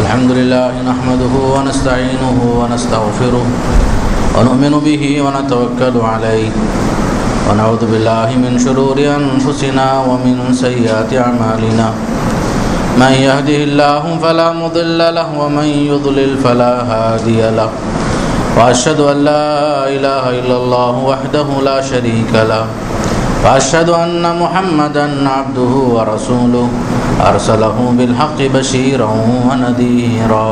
الحمد لله نحمده ونستعينه ونستغفره ونؤمن به ونتوكل عليه ونعوذ بالله من شرور أنفسنا ومن سيئات أعمالنا من يهده الله فلا مضل له ومن يضلل فلا هادي له وأشهد أن لا إله إلا الله وحده لا شريك له وأشهد أن محمدًا عبده ورسوله أرسله بالحق بشيرا ونذيرا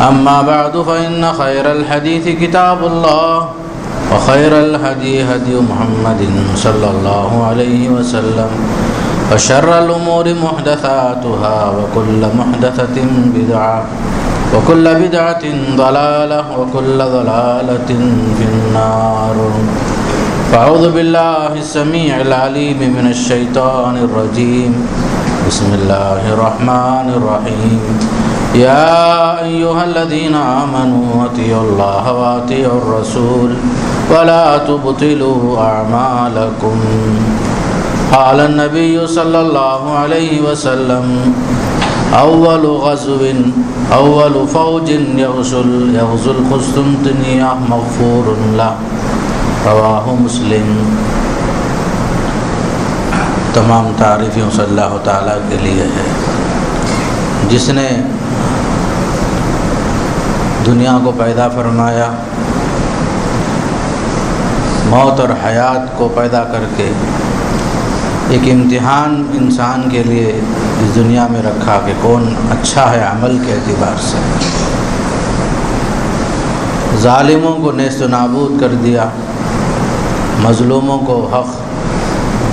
أما بعد فإن خير الحديث كتاب الله وخير الهدي هدي محمد صلى الله عليه وسلم وشر الأمور محدثاتها وكل محدثة بدعة وكل بدعة ضلالة وكل ضلالة في النار. فأعوذ بالله السميع العليم من الشيطان الرجيم. بسم الله الرحمن الرحيم. يا أيها الذين آمنوا أطيعوا الله وأطيعوا الرسول ولا تبطلوا أعمالكم. قال النبي صلى الله عليه وسلم أول فوج يغزو القسطنطينية مغفور له. رواہ مسلم. تمام تعریفیں صلی اللہ تعالیٰ کے لیے ہے جس نے دنیا کو پیدا فرمایا، موت اور حیات کو پیدا کر کے ایک امتحان انسان کے لیے اس دنیا میں رکھا کہ کون اچھا ہے عمل کے اعتبار سے. ظالموں کو نیست و نابود کر دیا، مظلوموں کو حق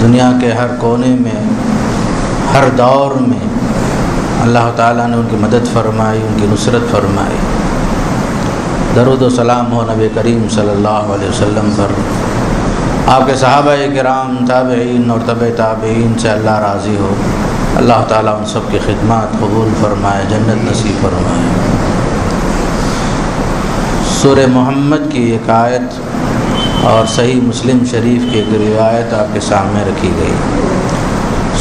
دنیا کے ہر کونے میں ہر دور میں اللہ تعالیٰ نے ان کی مدد فرمائی، ان کی نصرت فرمائی. درود و سلام ہو نبی کریم صلی اللہ علیہ وسلم پر، آپ کے صحابہ کرام، تابعین اور تبع تابعین سے اللہ راضی ہو. اللہ تعالیٰ ان سب کی خدمات قبول فرمائے، جنت نصیب فرمائے. سورہ محمد کی ایک آیت اور صحیح مسلم شریف کی ایک روایت آپ کے سامنے رکھی گئی.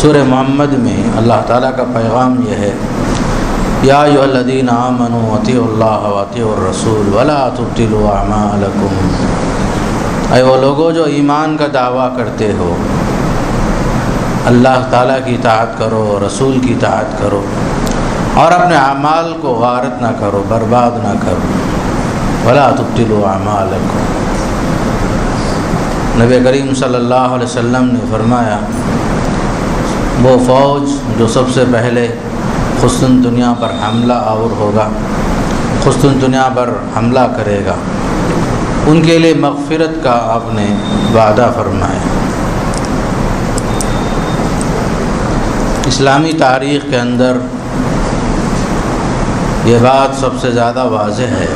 سورہ محمد میں اللہ تعالیٰ کا پیغام یہ ہے: یا ایھا الذین آمنوا اطیعوا اللہ واطیعوا الرسول ولا تبطلوا اعمالکم. اے وہ لوگوں جو ایمان کا دعویٰ کرتے ہو، اللہ تعالیٰ کی اطاعت کرو، رسول کی اطاعت کرو اور اپنے اعمال کو غارت نہ کرو، برباد نہ کرو. ولا تبطلوا اعمالکم. نبی کریم صلی اللہ علیہ وسلم نے فرمایا وہ فوج جو سب سے پہلے قسطنطنیہ پر حملہ آور ہوگا، قسطنطنیہ پر حملہ کرے گا، ان کے لیے مغفرت کا آپ نے وعدہ فرمایا. اسلامی تاریخ کے اندر یہ بات سب سے زیادہ واضح ہے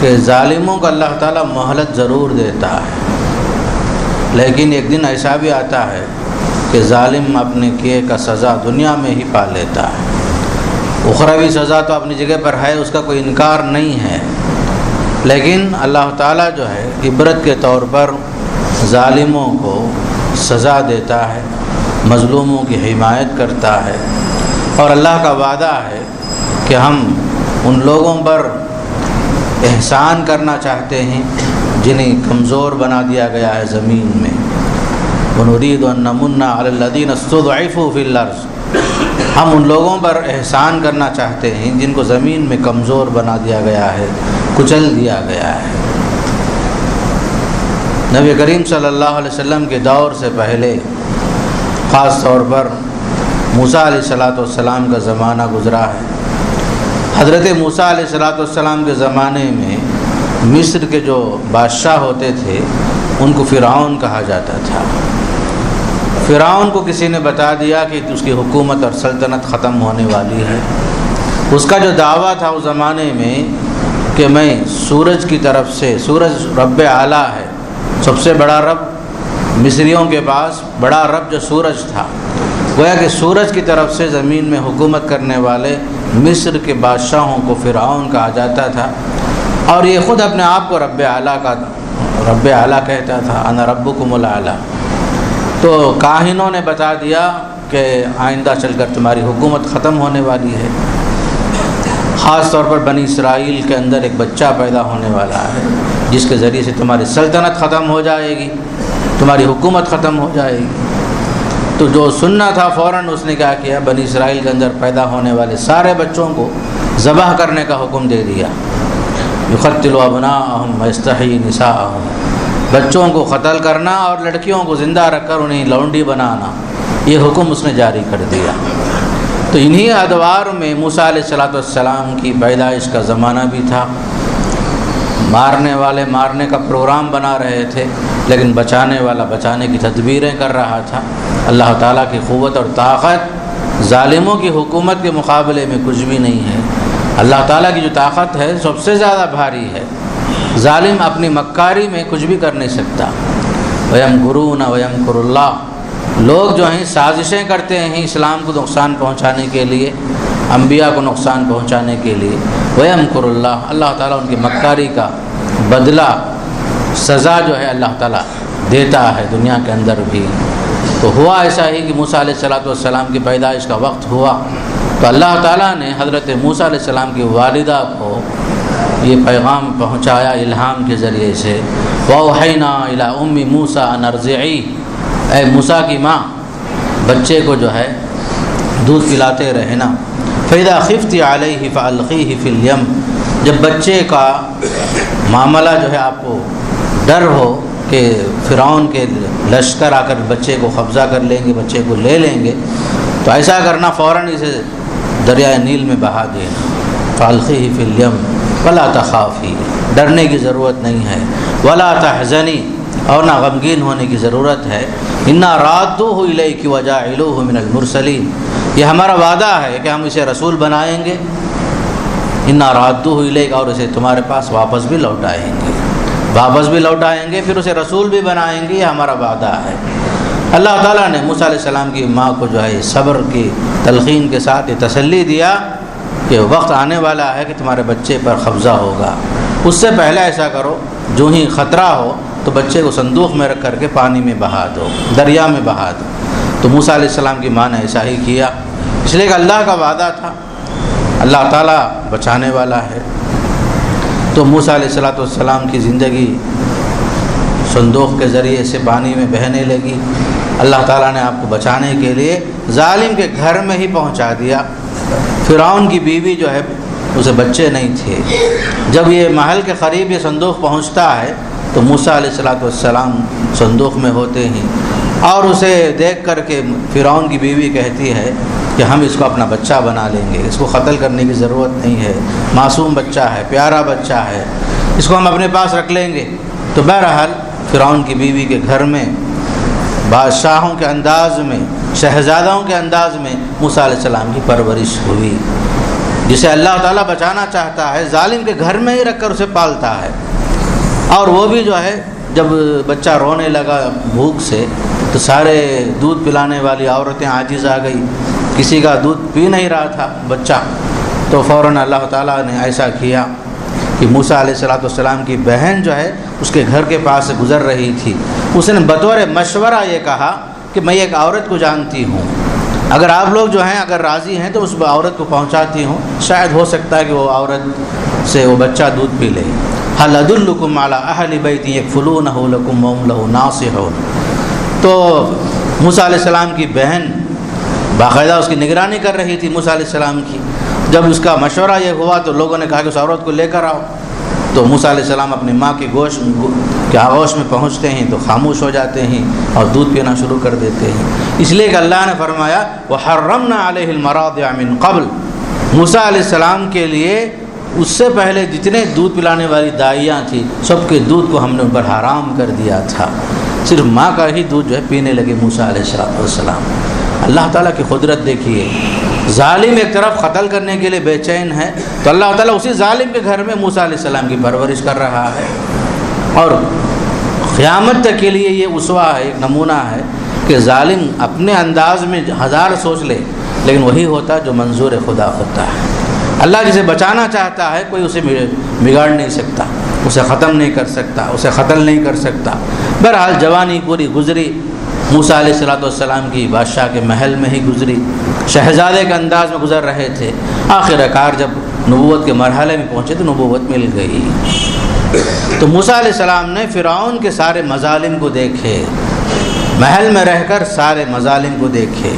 کہ ظالموں کو اللہ تعالیٰ مہلت ضرور دیتا ہے، لیکن ایک دن ایسا بھی آتا ہے کہ ظالم اپنے کیے کا سزا دنیا میں ہی پا لیتا ہے. اخروی سزا تو اپنی جگہ پر ہے، اس کا کوئی انکار نہیں ہے، لیکن اللہ تعالیٰ جو ہے عبرت کے طور پر ظالموں کو سزا دیتا ہے، مظلوموں کی حمایت کرتا ہے. اور اللہ کا وعدہ ہے کہ ہم ان لوگوں پر احسان کرنا چاہتے ہیں جنہیں کمزور بنا دیا گیا ہے زمین میں. وَنُرِيدُ أَن نَّمُنَّ عَلَى الَّذِينَ اسْتُضْعِفُوا فِي الْأَرْضِ. ہم ان لوگوں پر احسان کرنا چاہتے ہیں جن کو زمین میں کمزور بنا دیا گیا ہے، کچل دیا گیا ہے. نبی کریم صلی اللہ علیہ وسلم کے دور سے پہلے خاص طور پر موسیٰ علیہ السلام کا زمانہ گزرا ہے. حضرت موسیٰ علیہ السلام کے زمانے میں مصر کے جو بادشاہ ہوتے تھے ان کو فرعون کہا جاتا تھا. فرعون کو کسی نے بتا دیا کہ اس کی حکومت اور سلطنت ختم ہونے والی ہے. اس کا جو دعویٰ تھا اس زمانے میں کہ میں سورج کی طرف سے، سورج رب اعلیٰ ہے، سب سے بڑا رب مصریوں کے پاس بڑا رب جو سورج تھا، گویا کہ سورج کی طرف سے زمین میں حکومت کرنے والے مصر کے بادشاہوں کو فرعون کہا جاتا تھا. اور یہ خود اپنے آپ کو رب اعلیٰ کہتا تھا، انا ربکم الاعلیٰ. تو کاہنوں نے بتا دیا کہ آئندہ چل کر تمہاری حکومت ختم ہونے والی ہے. خاص طور پر بنی اسرائیل کے اندر ایک بچہ پیدا ہونے والا ہے جس کے ذریعے سے تمہاری سلطنت ختم ہو جائے گی، تمہاری حکومت ختم ہو جائے گی۔ تو جو سننا تھا فوراً اس نے کیا کیا، بنی اسرائیل کے اندر پیدا ہونے والے سارے بچوں کو ذبح کرنے کا حکم دے دیا۔ یقتل ابناءہم ویستحیی نساءہم، بچوں کو قتل کرنا اور لڑکیوں کو زندہ رکھ کر انہیں لونڈی بنانا، یہ حکم اس نے جاری کر دیا۔ تو انہی ادوار میں موسیٰ علیہ السلام کی پیدائش کا زمانہ بھی تھا۔ مارنے والے مارنے کا پروگرام بنا رہے تھے، لیکن بچانے والا بچانے کی تدبیریں کر رہا تھا۔ اللہ تعالیٰ کی قوت اور طاقت ظالموں کی حکومت کے مقابلے میں کچھ بھی نہیں ہے۔ اللہ تعالیٰ کی جو طاقت ہے سب سے زیادہ بھاری ہے، ظالم اپنی مکاری میں کچھ بھی کر نہیں سکتا۔ وَيَمْكُرُونَ وَيَمْكُرُ اللَّهُ، لوگ جو ہیں سازشیں کرتے ہیں اسلام کو نقصان پہنچانے کے لیے، انبیاء کو نقصان پہنچانے کے لیے۔ وَيَمْكُرُ اللَّهُ، اللہ تعالیٰ ان کی مکاری کا بدلہ سزا جو ہے اللہ تعالیٰ دیتا ہے دنیا کے اندر بھی۔ تو ہوا ایسا ہی کہ موسیٰ علیہ السلام کی پیدائش کا وقت ہوا تو اللہ تعالیٰ نے حضرت موسیٰ علیہ السلام کی والدہ کو یہ پیغام پہنچایا الہام کے ذریعے سے۔ وَأَوْحَيْنَا إِلَىٰ أُمِّ مُوسَىٰ أَنْ أَرْضِعِيهِ، اے موسیٰ کی ماں بچے کو جو ہے دودھ پلاتے رہنا۔ فَإِذَا خِفْتِ عَلَيْهِ فَأَلْقِيهِ فِي الْيَمِّ، جب بچے کا معاملہ جو ہے آپ کو ڈر ہو کہ فرعون کے لشکر آ کر بچے کو قبضہ کر لیں گے، بچے کو لے لیں گے، تو ایسا کرنا فوراً اسے دریائے نیل میں بہا دینا۔ فَأَلْقِيهِ فِي الْيَمِّ وَلَا تَخَافِي، ڈرنے کی ضرورت نہیں ہے۔ وَلَا تَحْزَنِي، اور نہ غمگین ہونے کی ضرورت ہے۔ إِنَّا رَادُّوهُ إِلَيْكِ وَجَاعِلُوهُ مِنَ الْمُرْسَلِينَ، یہ ہمارا وعدہ ہے کہ ہم اسے رسول بنائیں گے۔ إِنَّا رَادُّوهُ إِلَيْكَ، اور اسے تمہارے پاس واپس بھی لوٹائیں گے، واپس بھی لوٹائیں گے، پھر اسے رسول بھی بنائیں گے، یہ ہمارا وعدہ ہے۔ اللہ تعالیٰ نے موسیٰ علیہ السلام کی ماں کو جو ہے صبر کی تلقین کے ساتھ یہ تسلی دیا کہ وقت آنے والا ہے کہ تمہارے بچے پر قبضہ ہوگا، اس سے پہلے ایسا کرو جو ہی خطرہ ہو تو بچے کو صندوق میں رکھ کر کے پانی میں بہا دو، دریا میں بہا دو۔ تو موسیٰ علیہ السلام کی ماں نے ایسا ہی کیا، اس لیے کہ اللہ کا وعدہ تھا، اللہ تعالیٰ بچانے والا ہے۔ تو موسیٰ علیہ السلام کی زندگی صندوق کے ذریعے سے پانی میں بہنے لگی۔ اللہ تعالیٰ نے آپ کو بچانے کے لیے ظالم کے گھر میں ہی پہنچا دیا۔ فرعون کی بیوی جو ہے اسے بچے نہیں تھے، جب یہ محل کے قریب یہ صندوق پہنچتا ہے تو موسیٰ علیہ السلام صندوق میں ہوتے ہیں، اور اسے دیکھ کر کے فرعون کی بیوی کہتی ہے کہ ہم اس کو اپنا بچہ بنا لیں گے، اس کو قتل کرنے کی ضرورت نہیں ہے، معصوم بچہ ہے، پیارا بچہ ہے، اس کو ہم اپنے پاس رکھ لیں گے۔ تو بہرحال فرعون کی بیوی کے گھر میں بادشاہوں کے انداز میں، شہزادوں کے انداز میں موسیٰ علیہ السلام کی پرورش ہوئی۔ جسے اللہ تعالیٰ بچانا چاہتا ہے ظالم کے گھر میں ہی رکھ کر اسے پالتا ہے، اور وہ بھی جو ہے جب بچہ رونے لگا بھوک سے تو سارے دودھ پلانے والی عورتیں عاجز آ گئی، کسی کا دودھ پی نہیں رہا تھا بچہ، تو فوراً اللہ تعالیٰ نے ایسا کیا کہ موسیٰ علیہ السلام کی بہن جو ہے اس کے گھر کے پاس سے گزر رہی تھی، اس نے بطور مشورہ یہ کہا کہ میں ایک عورت کو جانتی ہوں، اگر آپ لوگ جو ہیں اگر راضی ہیں تو اس عورت کو پہنچاتی ہوں، شاید ہو سکتا ہے کہ وہ عورت سے وہ بچہ دودھ پی لے۔ هل ادلکم علی اہل بیت یکفلونہ لکم وہم لہ ناصحون، تو موسیٰ علیہ السلام کی بہن باقاعدہ اس کی نگرانی کر رہی تھی موسیٰ علیہ السلام کی۔ جب اس کا مشورہ یہ ہوا تو لوگوں نے کہا کہ اس عورت کو لے کر آؤ، تو موسیٰ علیہ السلام اپنی ماں کی آغوش میں پہنچتے ہیں تو خاموش ہو جاتے ہیں اور دودھ پینا شروع کر دیتے ہیں، اس لیے کہ اللہ نے فرمایا وَحَرَّمْنَا عَلَيْهِ الْمَرَاضِعَ مِن قَبْلِ، موسیٰ علیہ السلام کے لیے اس سے پہلے جتنے دودھ پلانے والی دائیاں تھیں سب کے دودھ کو ہم نے ان پر حرام کر دیا تھا، صرف ماں کا ہی دودھ جو ہے پینے لگے موسیٰ علیہ السلام۔ اللہ تعالیٰ کی قدرت دیکھیے، ظالم ایک طرف قتل کرنے کے لیے بے چین ہے تو اللہ تعالیٰ اسی ظالم کے گھر میں موسیٰ علیہ السلام کی پرورش کر رہا ہے، اور قیامت تک کے لیے یہ اسوہ ہے، ایک نمونہ ہے کہ ظالم اپنے انداز میں ہزار سوچ لے لیکن وہی ہوتا جو منظور خدا ہوتا ہے۔ اللہ جسے بچانا چاہتا ہے کوئی اسے بگاڑ نہیں سکتا، اسے ختم نہیں کر سکتا، اسے قتل نہیں کر سکتا۔ بہرحال جوانی پوری گزری، موسیٰ علیہ السلام کی بادشاہ کے محل میں ہی گزری، شہزادے کے انداز میں گزر رہے تھے۔ آخر کار جب نبوت کے مرحلے میں پہنچے تو نبوت مل گئی۔ تو موسیٰ علیہ السلام نے فرعون کے سارے مظالم کو دیکھے، محل میں رہ کر سارے مظالم کو دیکھے،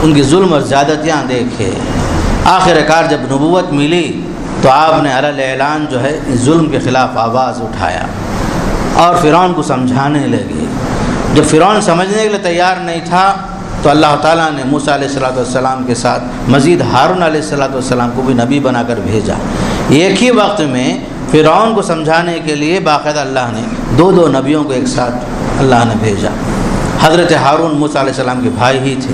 ان کی ظلم اور زیادتیاں دیکھے۔ آخر کار جب نبوت ملی تو آپ نے علی الاعلان جو ہے اس ظلم کے خلاف آواز اٹھایا اور فرعون کو سمجھانے لگے۔ جب فرعون سمجھنے کے لیے تیار نہیں تھا تو اللہ تعالیٰ نے موسیٰ علیہ السلام کے ساتھ مزید ہارون علیہ السلام کو بھی نبی بنا کر بھیجا۔ ایک ہی وقت میں فرعون کو سمجھانے کے لیے باقاعدہ اللہ نے دو نبیوں کو ایک ساتھ اللہ نے بھیجا۔ حضرت ہارون موسیٰ علیہ السلام کے بھائی ہی تھے۔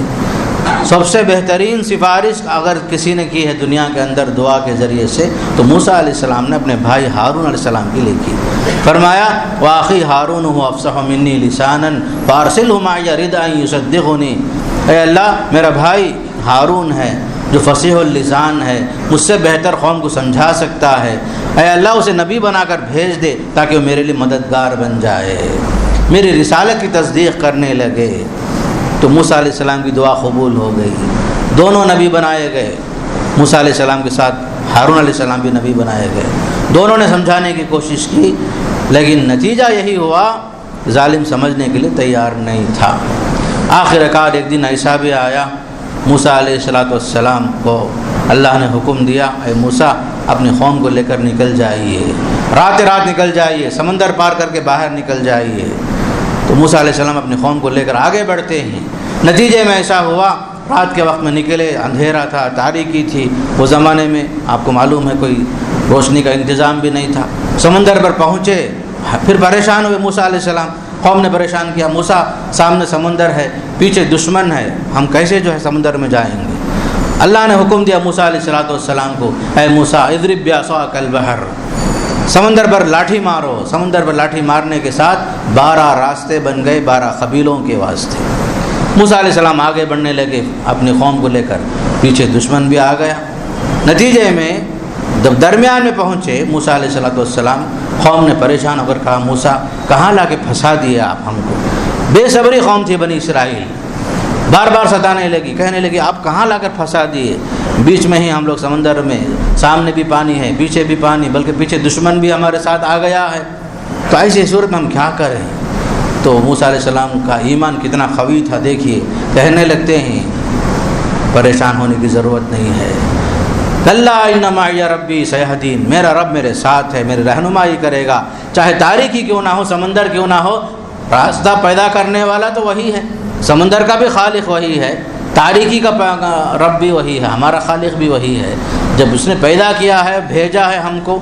سب سے بہترین سفارش اگر کسی نے کی ہے دنیا کے اندر دعا کے ذریعے سے تو موسیٰ علیہ السلام نے اپنے بھائی ہارون علیہ السلام کے لیے کی۔ فرمایا واخی ہارون هو افصح منی لسانا فارسلہ معی ردا ان یصدقنی، اے اللہ میرا بھائی ہارون ہے جو فصیح اللسان ہے، مجھ سے بہتر قوم کو سمجھا سکتا ہے، اے اللہ اسے نبی بنا کر بھیج دے تاکہ وہ میرے لیے مددگار بن جائے، میری رسالت کی تصدیق کرنے لگے۔ تو موسیٰ علیہ السلام کی دعا قبول ہو گئی، دونوں نبی بنائے گئے۔ موسیٰ علیہ السلام کے ساتھ ہارون علیہ السلام بھی نبی بنائے گئے۔ دونوں نے سمجھانے کی کوشش کی لیکن نتیجہ یہی ہوا ظالم سمجھنے کے لیے تیار نہیں تھا۔ آخر کار ایک دن ایسا بھی آیا، موسیٰ علیہ السلام کو اللہ نے حکم دیا اے موسیٰ اپنی قوم کو لے کر نکل جائیے، رات نکل جائیے، سمندر پار کر کے باہر نکل جائیے۔ تو موسیٰ علیہ السلام اپنی قوم کو لے کر آگے بڑھتے ہیں۔ نتیجے میں ایسا ہوا رات کے وقت میں نکلے، اندھیرا تھا، تاریکی تھی، وہ زمانے میں آپ کو معلوم ہے کوئی روشنی کا انتظام بھی نہیں تھا۔ سمندر پر پہنچے، پھر پریشان ہوئے موسیٰ علیہ السلام، قوم نے پریشان کیا، موسیٰ سامنے سمندر ہے، پیچھے دشمن ہے، ہم کیسے جو ہے سمندر میں جائیں گے؟ اللہ نے حکم دیا موسیٰ علیہ السلام کو اے موسیٰ اضرب بعصاک البحر، سمندر پر لاٹھی مارو۔ سمندر پر لاٹھی مارنے کے ساتھ 12 راستے بن گئے 12 قبیلوں کے واسطے۔ موسیٰ علیہ السلام آگے بڑھنے لگے اپنی قوم کو لے کر، پیچھے دشمن بھی آ گیا۔ نتیجے میں جب درمیان میں پہنچے موسیٰ علیہ السلام، قوم نے پریشان ہو کر کہا موسیٰ کہاں لا کے پھنسا دیا آپ ہم کو؟ بے صبری قوم تھی بنی اسرائیل، بار بار ستانے لگی، کہنے لگی آپ کہاں لا کر پھنسا دیے؟ بیچ میں ہی ہم لوگ سمندر میں، سامنے بھی پانی ہے پیچھے بھی پانی، بلکہ پیچھے دشمن بھی ہمارے ساتھ آ گیا ہے، تو ایسی صورت میں ہم کیا کریں؟ تو موسیٰ علیہ السلام کا ایمان کتنا قوی تھا دیکھیے، کہنے لگتے ہیں پریشان ہونے کی ضرورت نہیں ہے، کلا ان معی ربی سیہدین، میرا رب میرے ساتھ ہے، میری رہنمائی کرے گا، چاہے تاریکی کیوں نہ ہو، سمندر کیوں نہ ہو، راستہ پیدا کرنے والا تو وہی ہے، سمندر کا بھی خالق وہی ہے، تاریکی کا رب بھی وہی ہے، ہمارا خالق بھی وہی ہے۔ جب اس نے پیدا کیا ہے، بھیجا ہے ہم کو،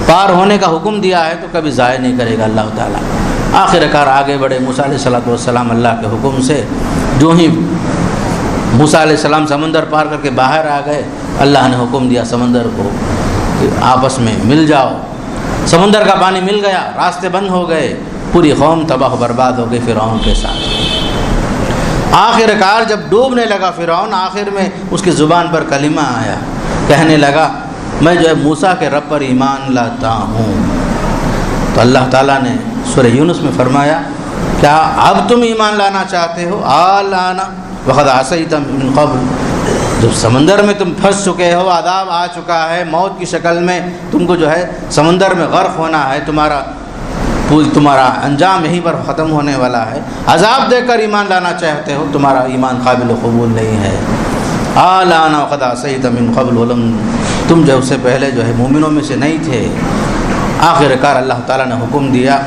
پار ہونے کا حکم دیا ہے تو کبھی ضائع نہیں کرے گا اللہ تعالیٰ۔ آخر کار آگے بڑھے موسیٰ علیہ السلام اللہ کے حکم سے، جو ہی موسیٰ علیہ السلام سمندر پار کر کے باہر آ گئے، اللہ نے حکم دیا سمندر کو کہ آپس میں مل جاؤ۔ سمندر کا پانی مل گیا، راستے بند ہو گئے، پوری قوم تباہ و برباد ہو گئی فرعون کے ساتھ۔ آخر کار جب ڈوبنے لگا فرعون، آخر میں اس کی زبان پر کلمہ آیا، کہنے لگا میں جو ہے موسیٰ کے رب پر ایمان لاتا ہوں۔ تو اللہ تعالیٰ نے سورہ یونس میں فرمایا کیا اب تم ایمان لانا چاہتے ہو؟ آلآن وقد عصیت من قبل، جب سمندر میں تم پھنس چکے ہو، عذاب آ چکا ہے، موت کی شکل میں تم کو جو ہے سمندر میں غرق ہونا ہے، تمہارا انجام یہیں پر ختم ہونے والا ہے، عذاب دیکھ کر ایمان لانا چاہتے ہو، تمہارا ایمان قابل قبول نہیں ہے۔ آلآن وقد عصیت من قبل ولم، تم جو اس سے پہلے جو ہے مومنوں میں سے نہیں تھے۔ آخر کار اللہ تعالیٰ نے حکم دیا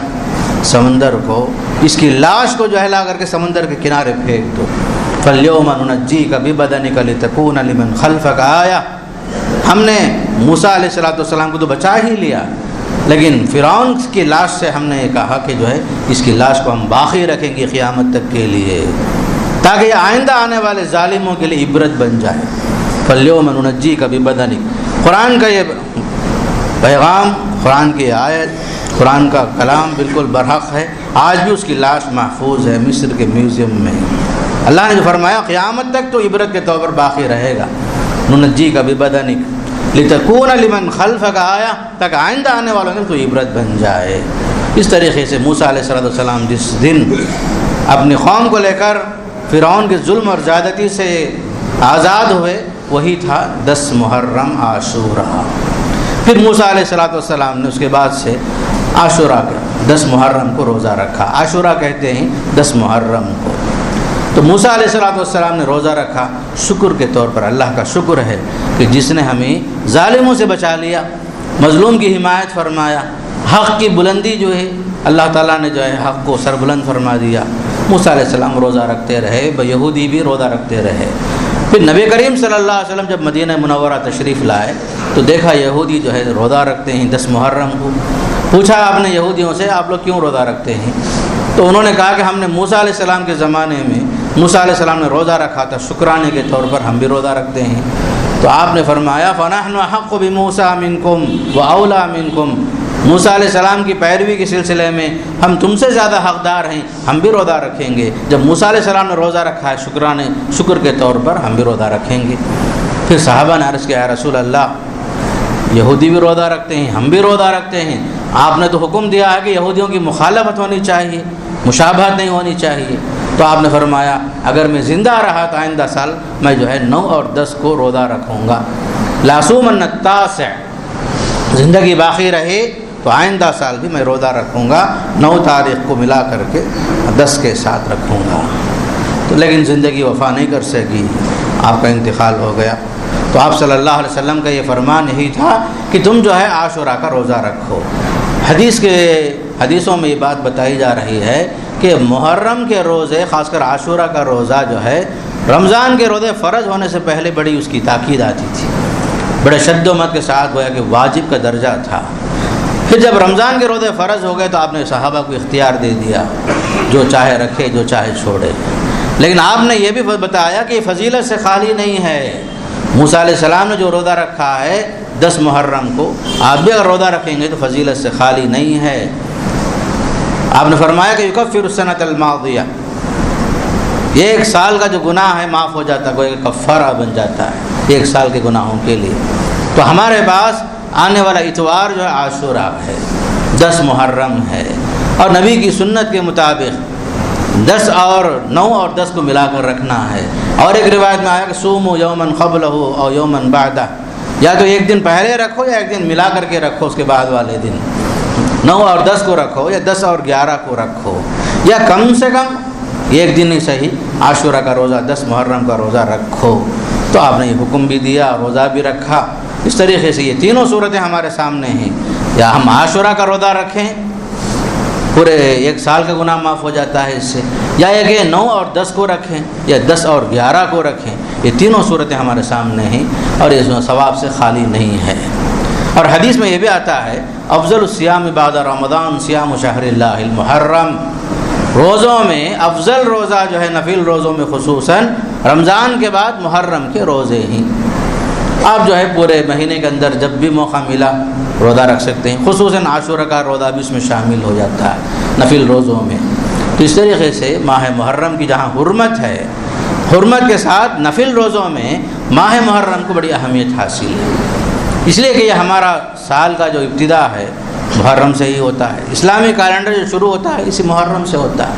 سمندر کو، اس کی لاش کو جو ہے لا کر کے سمندر کے کنارے پھینک دو۔ فَالْيَوْمَ نُنَجِّيكَ بِبَدَنِكَ لِتَكُونَ لِمَنْ خَلْفَكَ آیَةً، ہم نے موسیٰ علیہ السلام کو تو بچا ہی لیا، لیکن فرعون کی لاش سے ہم نے یہ کہا کہ جو ہے اس کی لاش کو ہم باقی رکھیں گے قیامت تک کے لیے، تاکہ یہ آئندہ آنے والے ظالموں کے لیے عبرت بن جائے۔ فَالْيَوْمَ نُنَجِّيكَ بِبَدَنِكَ، قرآن کا یہ پیغام، قرآن کی آیت، قرآن کا کلام بالکل برحق ہے، آج بھی اس کی لاش محفوظ ہے مصر کے میوزیم میں۔ اللہ نے جو فرمایا قیامت تک تو عبرت کے طور پر باقی رہے گا۔ ننجی کا ببدنک لتکون لمن خلفک آیا، تک آئندہ آنے والوں کے تو عبرت بن جائے۔ اس طریقے سے موسیٰ علیہ السلام جس دن اپنی قوم کو لے کر فرعون کے ظلم اور زیادتی سے آزاد ہوئے، وہی تھا 10 محرم عاشورہ۔ پھر موسیٰ علیہ السلام نے اس کے بعد سے عاشورہ کا 10 محرم کو روزہ رکھا۔ عاشورہ کہتے ہیں 10 محرم کو۔ تو موسیٰ علیہ السلام نے روزہ رکھا شکر کے طور پر۔ اللہ کا شکر ہے کہ جس نے ہمیں ظالموں سے بچا لیا، مظلوم کی حمایت فرمایا، حق کی بلندی جو ہے اللہ تعالیٰ نے جو ہے حق کو سربلند فرما دیا۔ موسیٰ علیہ السلام روزہ رکھتے رہے، یہودی بھی روزہ رکھتے رہے۔ پھر نبی کریم صلی اللہ علیہ وسلم جب مدینہ منورہ تشریف لائے تو دیکھا یہودی جو ہے روزہ رکھتے ہیں 10 محرم کو۔ پوچھا آپ نے یہودیوں سے آپ لوگ کیوں روزہ رکھتے ہیں؟ تو انہوں نے کہا کہ ہم نے موسیٰ علیہ السلام کے زمانے میں موسیٰ علیہ السلام نے روزہ رکھا تھا، شکرانے کے طور پر ہم بھی روزہ رکھتے ہیں۔ تو آپ نے فرمایا فَنَحْنُ أَحَقُّ بِمُوسَىٰ مِنْكُمْ وَأَوْلَىٰ مِنْكُمْ، موسیٰ علیہ السلام کی پیروی کے سلسلے میں ہم تم سے زیادہ حقدار ہیں، ہم بھی روزہ رکھیں گے۔ جب موسیٰ علیہ السلام نے روزہ رکھا ہے شکر کے طور پر ہم بھی روزہ رکھیں گے۔ پھر صحابہ نے عرض کیا یا رسول اللہ یہودی بھی روزہ رکھتے ہیں، ہم بھی روزہ رکھتے ہیں، آپ نے تو حکم دیا ہے کہ یہودیوں کی مخالفت ہونی چاہیے، مشابہت نہیں ہونی چاہیے۔ تو آپ نے فرمایا اگر میں زندہ رہا تو آئندہ سال میں جو ہے 9 اور 10 کو روزہ رکھوں گا۔ لَأَصُومَنَّ التَّاسِعَ، زندگی باقی رہے تو آئندہ سال بھی میں روزہ رکھوں گا، 9 تاریخ کو ملا کر کے 10 کے ساتھ رکھوں گا۔ تو لیکن زندگی وفا نہیں کر سکی، آپ کا انتقال ہو گیا۔ تو آپ صلی اللہ علیہ وسلم کا یہ فرمان یہی تھا کہ تم جو ہے عاشورہ کا روزہ رکھو۔ حدیثوں میں یہ بات بتائی جا رہی ہے کہ محرم کے روزے، خاص کر عاشورہ کا روزہ جو ہے، رمضان کے روزے فرض ہونے سے پہلے بڑی اس کی تاکید آتی تھی، بڑے شد و مت کے ساتھ گویا کہ واجب کا درجہ تھا۔ پھر جب رمضان کے روزے فرض ہو گئے تو آپ نے صحابہ کو اختیار دے دیا، جو چاہے رکھے جو چاہے چھوڑے۔ لیکن آپ نے یہ بھی بتایا کہ یہ فضیلت سے خالی نہیں ہے۔ موسیٰ علیہ السلام نے جو روزہ رکھا ہے 10 محرم کو، آپ بھی اگر روزہ رکھیں گے تو فضیلت سے خالی نہیں ہے۔ آپ نے فرمایا کہ یکفر السنۃ الماضیہ، ایک سال کا جو گناہ ہے معاف ہو جاتا ہے، کوئی کفارہ بن جاتا ہے 1 سال کے گناہوں کے لیے۔ تو ہمارے پاس آنے والا اتوار جو ہے عاشورہ ہے، 10 محرم ہے، اور نبی کی سنت کے مطابق 10 اور 9 اور 10 کو ملا کر رکھنا ہے۔ اور ایک روایت میں آیا کہ صوموا یوما قبلہ اور یوما بعدہ، یا تو ایک دن پہلے رکھو یا ایک دن ملا کر کے رکھو اس کے بعد والے دن، 9 اور 10 کو رکھو یا 10 اور 11 کو رکھو، یا کم سے کم ایک دن ہی صحیح عاشورہ کا روزہ 10 محرم کا روزہ رکھو۔ تو آپ نے یہ حکم بھی دیا، روزہ بھی رکھا۔ اس طریقے سے یہ تینوں صورتیں ہمارے سامنے ہیں، یا ہم عاشورہ کا روزہ رکھیں پورے 1 سال کا گناہ معاف ہو جاتا ہے اس سے، یا یہ 9 اور 10 کو رکھیں یا 10 اور 11 کو رکھیں، یہ تینوں صورتیں ہمارے سامنے ہیں اور اس میں ثواب سے خالی نہیں ہے۔ اور حدیث میں یہ بھی آتا ہے افضل الصیام بعد رمضان صیام شہر اللہ المحرم، روزوں میں افضل روزہ جو ہے نفل روزوں میں خصوصاً رمضان کے بعد محرم کے روزے ہیں۔ آپ جو ہے پورے مہینے کے اندر جب بھی موقع ملا روزہ رکھ سکتے ہیں، خصوصاً عاشورہ کا روزہ بھی اس میں شامل ہو جاتا ہے نفل روزوں میں۔ تو اس طریقے سے ماہ محرم کی جہاں حرمت ہے، حرمت کے ساتھ نفل روزوں میں ماہ محرم کو بڑی اہمیت حاصل ہے، اس لیے کہ یہ ہمارا سال کا جو ابتدا ہے محرم سے ہی ہوتا ہے۔ اسلامی کیلنڈر جو شروع ہوتا ہے اسی محرم سے ہوتا ہے،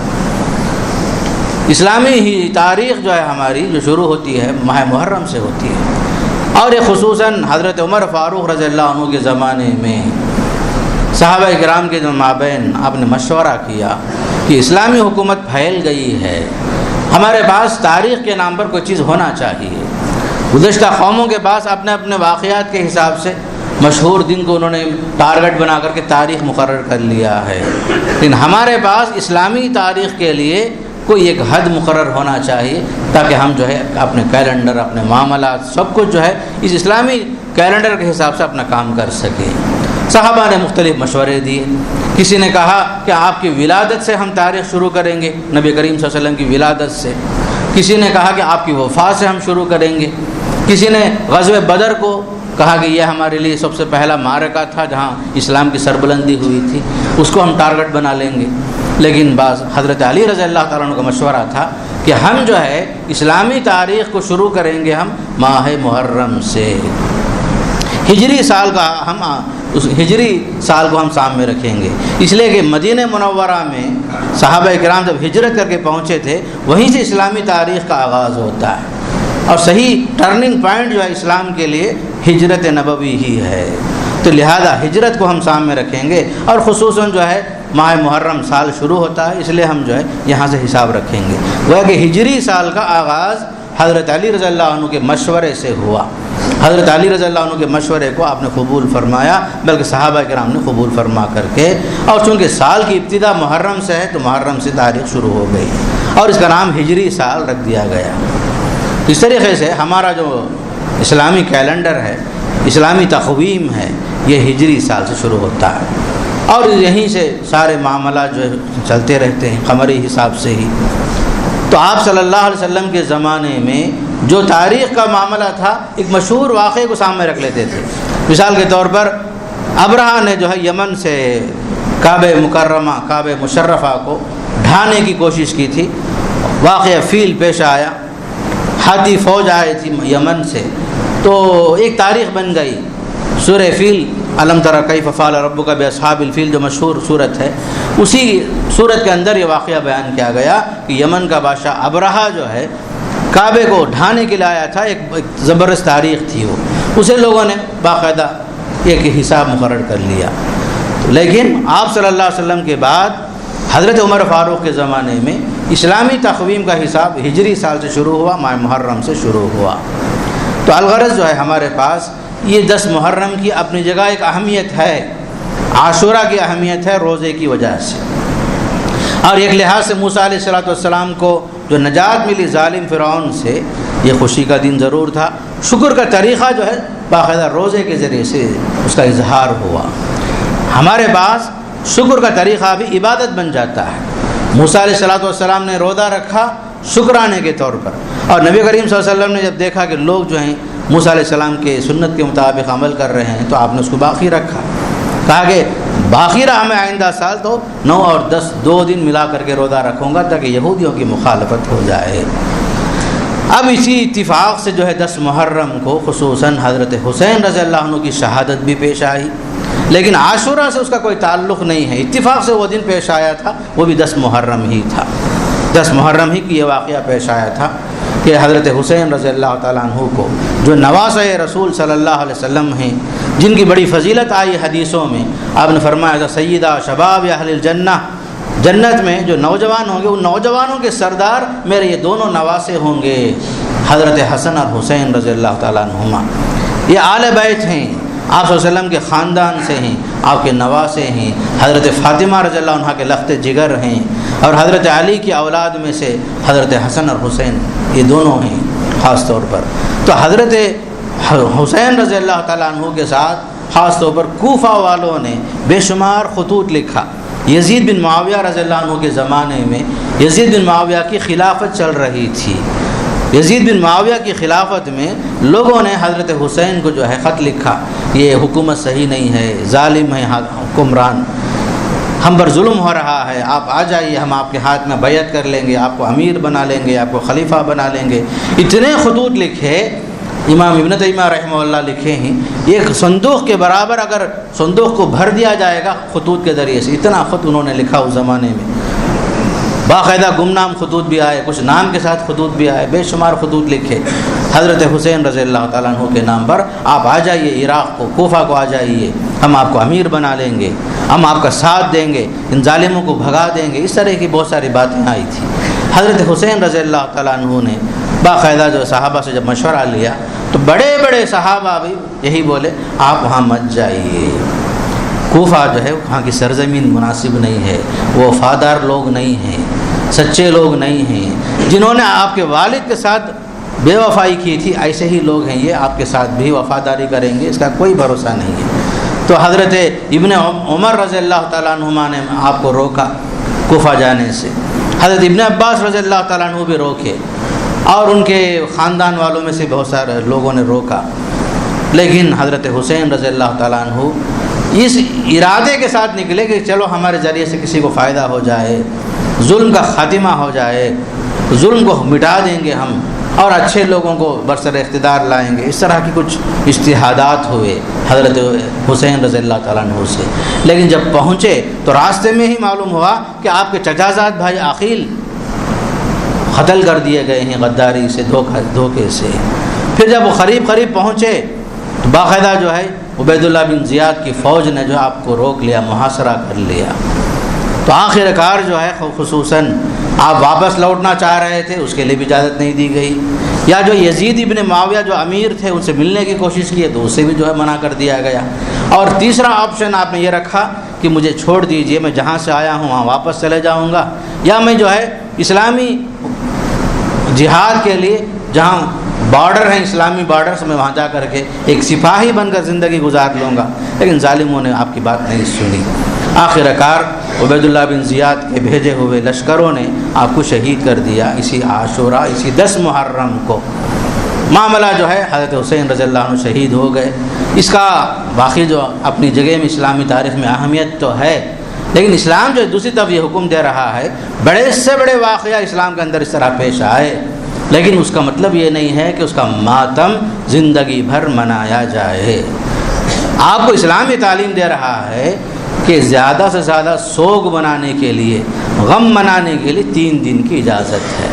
اسلامی ہی تاریخ جو ہے ہماری جو شروع ہوتی ہے ماہ محرم سے ہوتی ہے۔ اور یہ خصوصاً حضرت عمر فاروق رضی اللہ عنہ کے زمانے میں صحابہ کرام کے مابین آپ نے مشورہ کیا کہ اسلامی حکومت پھیل گئی ہے، ہمارے پاس تاریخ کے نام پر کوئی چیز ہونا چاہیے۔ گزشتہ قوموں کے پاس اپنے اپنے واقعات کے حساب سے مشہور دن کو انہوں نے ٹارگٹ بنا کر کے تاریخ مقرر کر لیا ہے، لیکن ہمارے پاس اسلامی تاریخ کے لیے کوئی ایک حد مقرر ہونا چاہیے تاکہ ہم جو ہے اپنے کیلنڈر، اپنے معاملات سب کچھ جو ہے اس اسلامی کیلنڈر کے حساب سے اپنا کام کر سکیں۔ صحابہ نے مختلف مشورے دیے، کسی نے کہا کہ آپ کی ولادت سے ہم تاریخ شروع کریں گے، نبی کریم صلی اللہ علیہ وسلم کی ولادت سے، کسی نے کہا کہ آپ کی وفات سے ہم شروع کریں گے، کسی نے غزوہ بدر کو کہا کہ یہ ہمارے لیے سب سے پہلا معرکہ تھا جہاں اسلام کی سربلندی ہوئی تھی، اس کو ہم ٹارگٹ بنا لیں گے۔ لیکن بعض حضرت علی رضی اللہ تعالیٰ عنہ کا مشورہ تھا کہ ہم جو ہے اسلامی تاریخ کو شروع کریں گے ہم ماہ محرم سے، ہجری سال کا ہم اس ہجری سال کو ہم سامنے رکھیں گے، اس لیے کہ مدینہ منورہ میں صحابہ کرام جب ہجرت کر کے پہنچے تھے وہیں سے اسلامی تاریخ کا آغاز ہوتا ہے، اور صحیح ٹرننگ پوائنٹ جو ہے اسلام کے لیے ہجرت نبوی ہی ہے۔ تو لہذا ہجرت کو ہم سامنے رکھیں گے، اور خصوصاً جو ہے ماہ محرم سال شروع ہوتا ہے، اس لیے ہم جو ہے یہاں سے حساب رکھیں گے۔ گویا کہ ہجری سال کا آغاز حضرت علی رضی اللہ عنہ کے مشورے سے ہوا۔ حضرت علی رضی اللہ عنہ کے مشورے کو آپ نے قبول فرمایا، بلکہ صحابہ کرام نے قبول فرما کر کے، اور چونکہ سال کی ابتدا محرم سے ہے تو محرم سے تاریخ شروع ہو گئی اور اس کا نام ہجری سال رکھ دیا گیا۔ اس طریقے سے ہمارا جو اسلامی کیلنڈر ہے، اسلامی تقویم ہے، یہ ہجری سال سے شروع ہوتا ہے، اور یہیں سے سارے معاملات جو چلتے رہتے ہیں قمری حساب سے ہی۔ تو آپ صلی اللہ علیہ وسلم کے زمانے میں جو تاریخ کا معاملہ تھا، ایک مشہور واقعے کو سامنے رکھ لیتے تھے۔ مثال کے طور پر ابرہہ نے جو ہے یمن سے کعبہ مکرمہ، کعبہ مشرفہ کو ڈھانے کی کوشش کی تھی۔ واقعہ فیل پیش آیا، ہاتھی فوج آئی تھی یمن سے، تو ایک تاریخ بن گئی۔ سورہ فیل، الم تری کیف فعل ربک باصحاب الفیل، جو مشہور صورت ہے، اسی صورت کے اندر یہ واقعہ بیان کیا گیا کہ یمن کا بادشاہ ابرہہ جو ہے کعبے کو ڈھانے کے لیے آیا تھا۔ ایک زبردست تاریخ تھی وہ، اسے لوگوں نے باقاعدہ ایک حساب مقرر کر لیا۔ لیکن آپ صلی اللہ علیہ وسلم کے بعد حضرت عمر فاروق کے زمانے میں اسلامی تقویم کا حساب ہجری سال سے شروع ہوا، ماہ محرم سے شروع ہوا۔ تو الغرض جو ہے ہمارے پاس یہ 10 محرم کی اپنی جگہ ایک اہمیت ہے، عاشورہ کی اہمیت ہے روزے کی وجہ سے، اور ایک لحاظ سے موسیٰ علیہ السلام کو جو نجات ملی ظالم فرعون سے، یہ خوشی کا دن ضرور تھا۔ شکر کا طریقہ جو ہے باقاعدہ روزے کے ذریعے سے اس کا اظہار ہوا۔ ہمارے پاس شکر کا طریقہ بھی عبادت بن جاتا ہے۔ موسیٰ علیہ السلام نے روزہ رکھا شکرانے کے طور پر، اور نبی کریم صلی اللہ علیہ وسلم نے جب دیکھا کہ لوگ جو ہیں موسیٰ علیہ السلام کے سنت کے مطابق عمل کر رہے ہیں تو آپ نے اس کو باقی رکھا، کہا کہ باقی رہا میں آئندہ سال تو 9 اور 10 2 دن ملا کر کے روزہ رکھوں گا تاکہ یہودیوں کی مخالفت ہو جائے۔ اب اسی اتفاق سے جو ہے 10 محرم کو خصوصاً حضرت حسین رضی اللہ عنہ کی شہادت بھی پیش آئی، لیکن عاشورہ سے اس کا کوئی تعلق نہیں ہے، اتفاق سے وہ دن پیش آیا تھا، وہ بھی 10 محرم ہی تھا۔ 10 محرم ہی کی یہ واقعہ پیش آیا تھا کہ حضرت حسین رضی اللہ تعالیٰ عنہ کو، جو نواسۂ رسول صلی اللہ علیہ وسلم ہیں، جن کی بڑی فضیلت آئی حدیثوں میں، آپ نے فرمایا سیدہ شباب اہل الجنہ، جنت میں جو نوجوان ہوں گے ان نوجوانوں کے سردار میرے یہ دونوں نواسے ہوں گے، حضرت حسن اور حسین رضی اللہ تعالیٰ عنہما۔ یہ آل بیت ہیں، آپ صلی اللہ علیہ وسلم کے خاندان سے ہیں، آپ کے نواسے ہیں، حضرت فاطمہ رضی اللہ عنہ کے لخت جگر ہیں، اور حضرت علی کی اولاد میں سے حضرت حسن اور حسین یہ دونوں ہیں خاص طور پر۔ تو حضرت حسین رضی اللہ تعالیٰ عنہ کے ساتھ خاص طور پر کوفہ والوں نے بے شمار خطوط لکھا۔ یزید بن معاویہ رضی اللہ عنہ کے زمانے میں یزید بن معاویہ کی خلافت چل رہی تھی۔ یزید بن معاویہ کی خلافت میں لوگوں نے حضرت حسین کو جو ہے خط لکھا، یہ حکومت صحیح نہیں ہے، ظالم ہے حکمران، ہم پر ظلم ہو رہا ہے، آپ آ جائیے، ہم آپ کے ہاتھ میں بیعت کر لیں گے، آپ کو امیر بنا لیں گے، آپ کو خلیفہ بنا لیں گے۔ اتنے خطوط لکھے، امام ابن تیمیہ رحمہ اللہ لکھے ہیں، ایک صندوق کے برابر اگر صندوق کو بھر دیا جائے گا خطوط کے ذریعے سے، اتنا خط انہوں نے لکھا اس زمانے میں۔ باقاعدہ گمنام خطوط بھی آئے، کچھ نام کے ساتھ خطوط بھی آئے، بے شمار خطوط لکھے حضرت حسین رضی اللہ تعالیٰ عنہ کے نام پر، آپ آ جائیے عراق کو، کوفہ کو آ جائیے، ہم آپ کو امیر بنا لیں گے، ہم آپ کا ساتھ دیں گے، ان ظالموں کو بھگا دیں گے۔ اس طرح کی بہت ساری باتیں آئی تھیں۔ حضرت حسین رضی اللہ تعالیٰ عنہ نے باقاعدہ جو صحابہ سے جب مشورہ لیا تو بڑے بڑے صحابہ بھی یہی بولے، آپ وہاں مت جائیے، کوفہ جو ہے وہاں کی سرزمین مناسب نہیں ہے، وہ وفادار لوگ نہیں ہیں، سچے لوگ نہیں ہیں، جنہوں نے آپ کے والد کے ساتھ بے وفائی کی تھی ایسے ہی لوگ ہیں، یہ آپ کے ساتھ بھی وفاداری کریں گے، اس کا کوئی بھروسہ نہیں ہے۔ تو حضرت ابن عمر رضی اللہ تعالیٰ عنہما نے آپ کو روکا کوفہ جانے سے، حضرت ابن عباس رضی اللہ تعالیٰ عنہ بھی روکے، اور ان کے خاندان والوں میں سے بہت سارے لوگوں نے روکا، لیکن حضرت حسین رضی اللہ تعالیٰ عنہ اس ارادے کے ساتھ نکلے کہ چلو ہمارے ذریعے سے کسی کو فائدہ ہو جائے، ظلم کا خاتمہ ہو جائے، ظلم کو مٹا دیں گے ہم اور اچھے لوگوں کو برسر اقتدار لائیں گے۔ اس طرح کی کچھ اجتہادات ہوئے حضرت حسین رضی اللہ تعالیٰ عنہ سے، لیکن جب پہنچے تو راستے میں ہی معلوم ہوا کہ آپ کے چچا زاد بھائی عقیل قتل کر دیے گئے ہیں غداری سے، دھوکے سے۔ پھر جب وہ قریب پہنچے تو باقاعدہ جو ہے عبید اللہ بن زیاد کی فوج نے جو آپ کو روک لیا، محاصرہ کر لیا۔ تو آخر کار جو ہے خصوصاً آپ واپس لوٹنا چاہ رہے تھے، اس کے لیے بھی اجازت نہیں دی گئی، یا جو یزید ابن معاویہ جو امیر تھے ان سے ملنے کی کوشش کی تو اسے بھی جو ہے منع کر دیا گیا۔ اور تیسرا آپشن آپ نے یہ رکھا کہ مجھے چھوڑ دیجئے، میں جہاں سے آیا ہوں وہاں واپس چلے جاؤں گا، یا میں جو ہے اسلامی جہاد کے لیے جہاں بارڈر ہیں، اسلامی بارڈر سے میں وہاں جا کر کے ایک سپاہی بن کر زندگی گزار لوں گا۔ لیکن ظالموں نے آپ کی بات نہیں سنی۔ آخر کار عبید اللہ بن زیاد کے بھیجے ہوئے لشکروں نے آپ کو شہید کر دیا اسی عاشوراء، اسی 10 محرم کو۔ معاملہ جو ہے حضرت حسین رضی اللہ عنہ شہید ہو گئے۔ اس کا واقعی جو اپنی جگہ میں اسلامی تاریخ میں اہمیت تو ہے، لیکن اسلام جو دوسری طرف یہ حکم دے رہا ہے، بڑے سے بڑے واقعہ اسلام کے اندر اس طرح پیش آئے، لیکن اس کا مطلب یہ نہیں ہے کہ اس کا ماتم زندگی بھر منایا جائے۔ آپ کو اسلام یہ تعلیم دے رہا ہے کہ زیادہ سے زیادہ سوگ منانے کے لیے، غم منانے کے لیے 3 دن کی اجازت ہے۔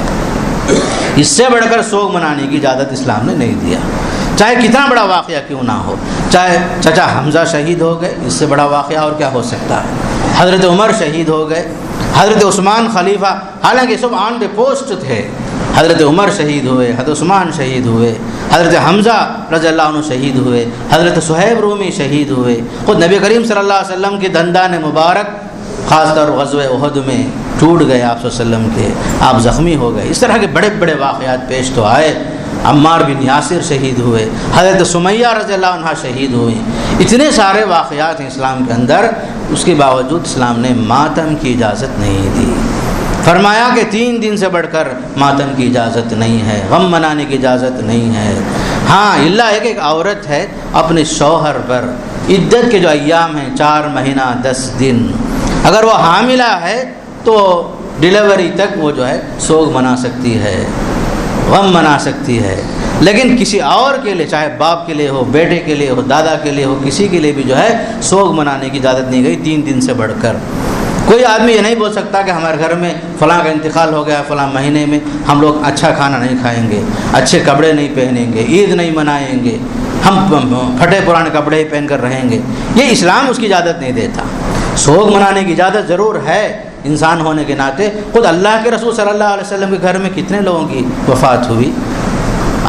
اس سے بڑھ کر سوگ منانے کی اجازت اسلام نے نہیں دیا، چاہے کتنا بڑا واقعہ کیوں نہ ہو۔ چاہے چچا حمزہ شہید ہو گئے، اس سے بڑا واقعہ اور کیا ہو سکتا ہے۔ حضرت عمر شہید ہو گئے، حضرت عثمان خلیفہ، حالانکہ سب آن دی پوسٹ تھے، حضرت عمر شہید ہوئے، حضرت عثمان شہید ہوئے، حضرت حمزہ رضی اللہ عنہ شہید ہوئے، حضرت صہیب رومی شہید ہوئے، خود نبی کریم صلی اللہ علیہ وسلم کے دندان مبارک خاص طور غزوہ احد میں ٹوٹ گئے آپ صلی اللہ علیہ وسلم کے، آپ زخمی ہو گئے۔ اس طرح کے بڑے بڑے واقعات پیش تو آئے۔ عمار بن یاسر شہید ہوئے، حضرت سمیہ رضی اللہ عنہ شہید ہوئے، اتنے سارے واقعات ہیں اسلام کے اندر، اس کے باوجود اسلام نے ماتم کی اجازت نہیں دی۔ فرمایا کہ 3 دن سے بڑھ کر ماتم کی اجازت نہیں ہے، غم منانے کی اجازت نہیں ہے۔ ہاں اللہ ہے کہ ایک عورت ہے اپنے شوہر پر عدت کے جو ایام ہیں 4 مہینہ 10 دن، اگر وہ حاملہ ہے تو ڈیلیوری تک وہ جو ہے سوگ منا سکتی ہے، غم منا سکتی ہے، لیکن کسی اور کے لیے، چاہے باپ کے لیے ہو، بیٹے کے لیے ہو، دادا کے لیے ہو، کسی کے لیے بھی جو ہے سوگ منانے کی اجازت نہیں گئی 3 دن سے بڑھ کر۔ کوئی آدمی یہ نہیں بول سکتا کہ ہمارے گھر میں فلاں کا انتقال ہو گیا، فلاں مہینے میں ہم لوگ اچھا کھانا نہیں کھائیں گے، اچھے کپڑے نہیں پہنیں گے، عید نہیں منائیں گے، ہم پھٹے پرانے کپڑے ہی پہن کر رہیں گے۔ یہ اسلام اس کی اجازت نہیں دیتا۔ سوگ منانے کی اجازت ضرور ہے انسان ہونے کے ناطے۔ خود اللہ کے رسول صلی اللہ علیہ وسلم کے گھر میں کتنے لوگوں کی وفات ہوئی،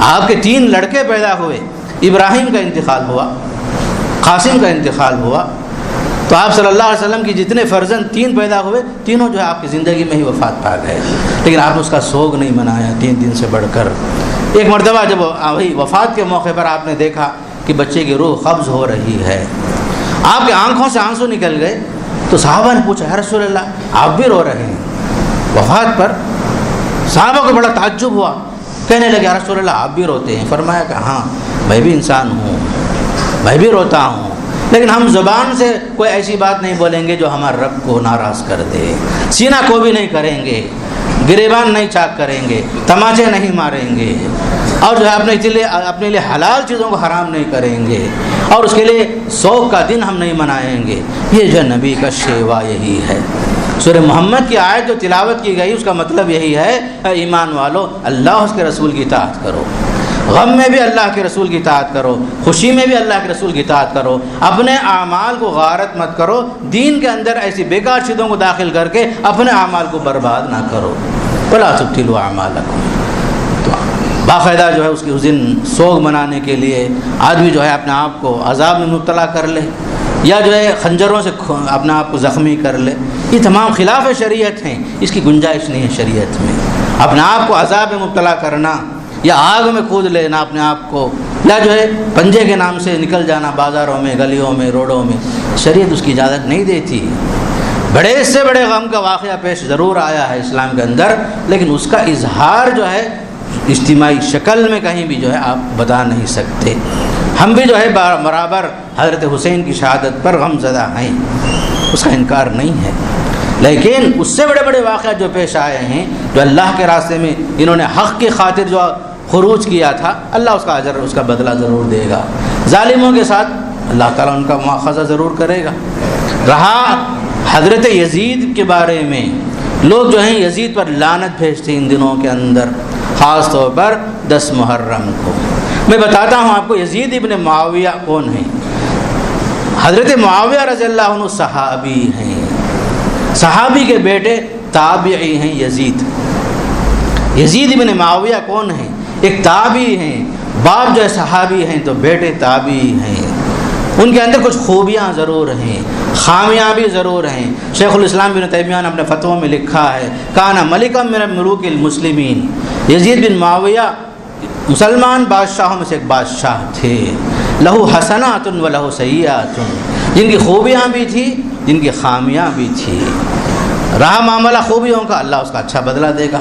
آپ کے 3 لڑکے پیدا ہوئے، ابراہیم کا انتقال ہوا، قاسم کا انتقال ہوا، تو آپ صلی اللہ علیہ وسلم کی جتنے فرزند 3 پیدا ہوئے، تینوں جو ہے آپ کی زندگی میں ہی وفات پا گئے، لیکن آپ نے اس کا سوگ نہیں منایا 3 دن سے بڑھ کر۔ ایک مرتبہ جب وہی وفات کے موقع پر آپ نے دیکھا کہ بچے کی روح قبض ہو رہی ہے، آپ کے آنکھوں سے آنسو نکل گئے، تو صحابہ نے پوچھا یا رسول اللہ آپ بھی رو رہے ہیں وفات پر؟ صحابہ کو بڑا تعجب ہوا، کہنے لگے یا رسول اللہ آپ بھی روتے ہیں؟ فرمایا کہ ہاں میں بھی انسان ہوں، میں بھی روتا ہوں، لیکن ہم زبان سے کوئی ایسی بات نہیں بولیں گے جو ہمارے رب کو ناراض کر دے، سینہ کو بھی نہیں کریں گے، گریبان نہیں چاک کریں گے، تماچے نہیں ماریں گے، اور جو ہے اپنے لیے حلال چیزوں کو حرام نہیں کریں گے، اور اس کے لیے سوگ کا دن ہم نہیں منائیں گے۔ یہ جو نبی کا شیوا یہی ہے۔ سورہ محمد کی آیت جو تلاوت کی گئی اس کا مطلب یہی ہے، اے ایمان والو اللہ اس کے رسول کی اطاعت کرو، غم میں بھی اللہ کے رسول کی اطاعت کرو، خوشی میں بھی اللہ کے رسول کی اطاعت کرو، اپنے اعمال کو غارت مت کرو، دین کے اندر ایسی بیکار چیزوں کو داخل کر کے اپنے اعمال کو برباد نہ کرو، وَلَا تُبْطِلُوا أَعْمَالَكُمْ۔ تو باقاعدہ جو ہے اس دن سوگ منانے کے لیے آدمی جو ہے اپنے آپ کو عذاب میں مبتلا کر لے، یا جو ہے خنجروں سے اپنے آپ کو زخمی کر لے، یہ تمام خلاف شریعت ہیں، اس کی گنجائش نہیں ہے شریعت میں۔ اپنے آپ کو عذاب میں مبتلا کرنا، یا آگ میں کود لینا اپنے آپ کو، یا جو ہے پنجے کے نام سے نکل جانا بازاروں میں، گلیوں میں، روڈوں میں، شریعت اس کی اجازت نہیں دیتی۔ بڑے سے بڑے غم کا واقعہ پیش ضرور آیا ہے اسلام کے اندر، لیکن اس کا اظہار جو ہے اجتماعی شکل میں کہیں بھی جو ہے آپ بتا نہیں سکتے۔ ہم بھی جو ہے برابر حضرت حسین کی شہادت پر غم زدہ ہیں، اس کا انکار نہیں ہے، لیکن اس سے بڑے بڑے واقعات جو پیش آئے ہیں، جو اللہ کے راستے میں انہوں نے حق کی خاطر جو خروج کیا تھا، اللہ اس کا اجر، اس کا بدلہ ضرور دے گا۔ ظالموں کے ساتھ اللہ تعالیٰ ان کا مواخذہ ضرور کرے گا۔ رہا حضرت یزید کے بارے میں لوگ جو ہیں یزید پر لعنت بھیجتے ان دنوں کے اندر، خاص طور پر 10 محرم کو۔ میں بتاتا ہوں آپ کو یزید ابن معاویہ کون ہیں۔ حضرت معاویہ رضی اللہ عنہ صحابی ہیں، صحابی کے بیٹے تابعی ہیں یزید۔ یزید ابن معاویہ کون ہیں؟ ایک تابعی ہیں، باپ جو ہے صحابی ہیں تو بیٹے تابعی ہیں۔ ان کے اندر کچھ خوبیاں ضرور ہیں، خامیاں بھی ضرور ہیں۔ شیخ الاسلام ابن تیمیہ نے اپنے فتووں میں لکھا ہے، کانا ملکا من ملوک المسلمین، یزید بن معاویہ مسلمان بادشاہوں میں سے ایک بادشاہ تھے، لہو حسنات و لہو سیئات، جن کی خوبیاں بھی تھیں، جن کی خامیاں بھی تھیں۔ رہا معاملہ خوبیوں کا، اللہ اس کا اچھا بدلہ دے گا،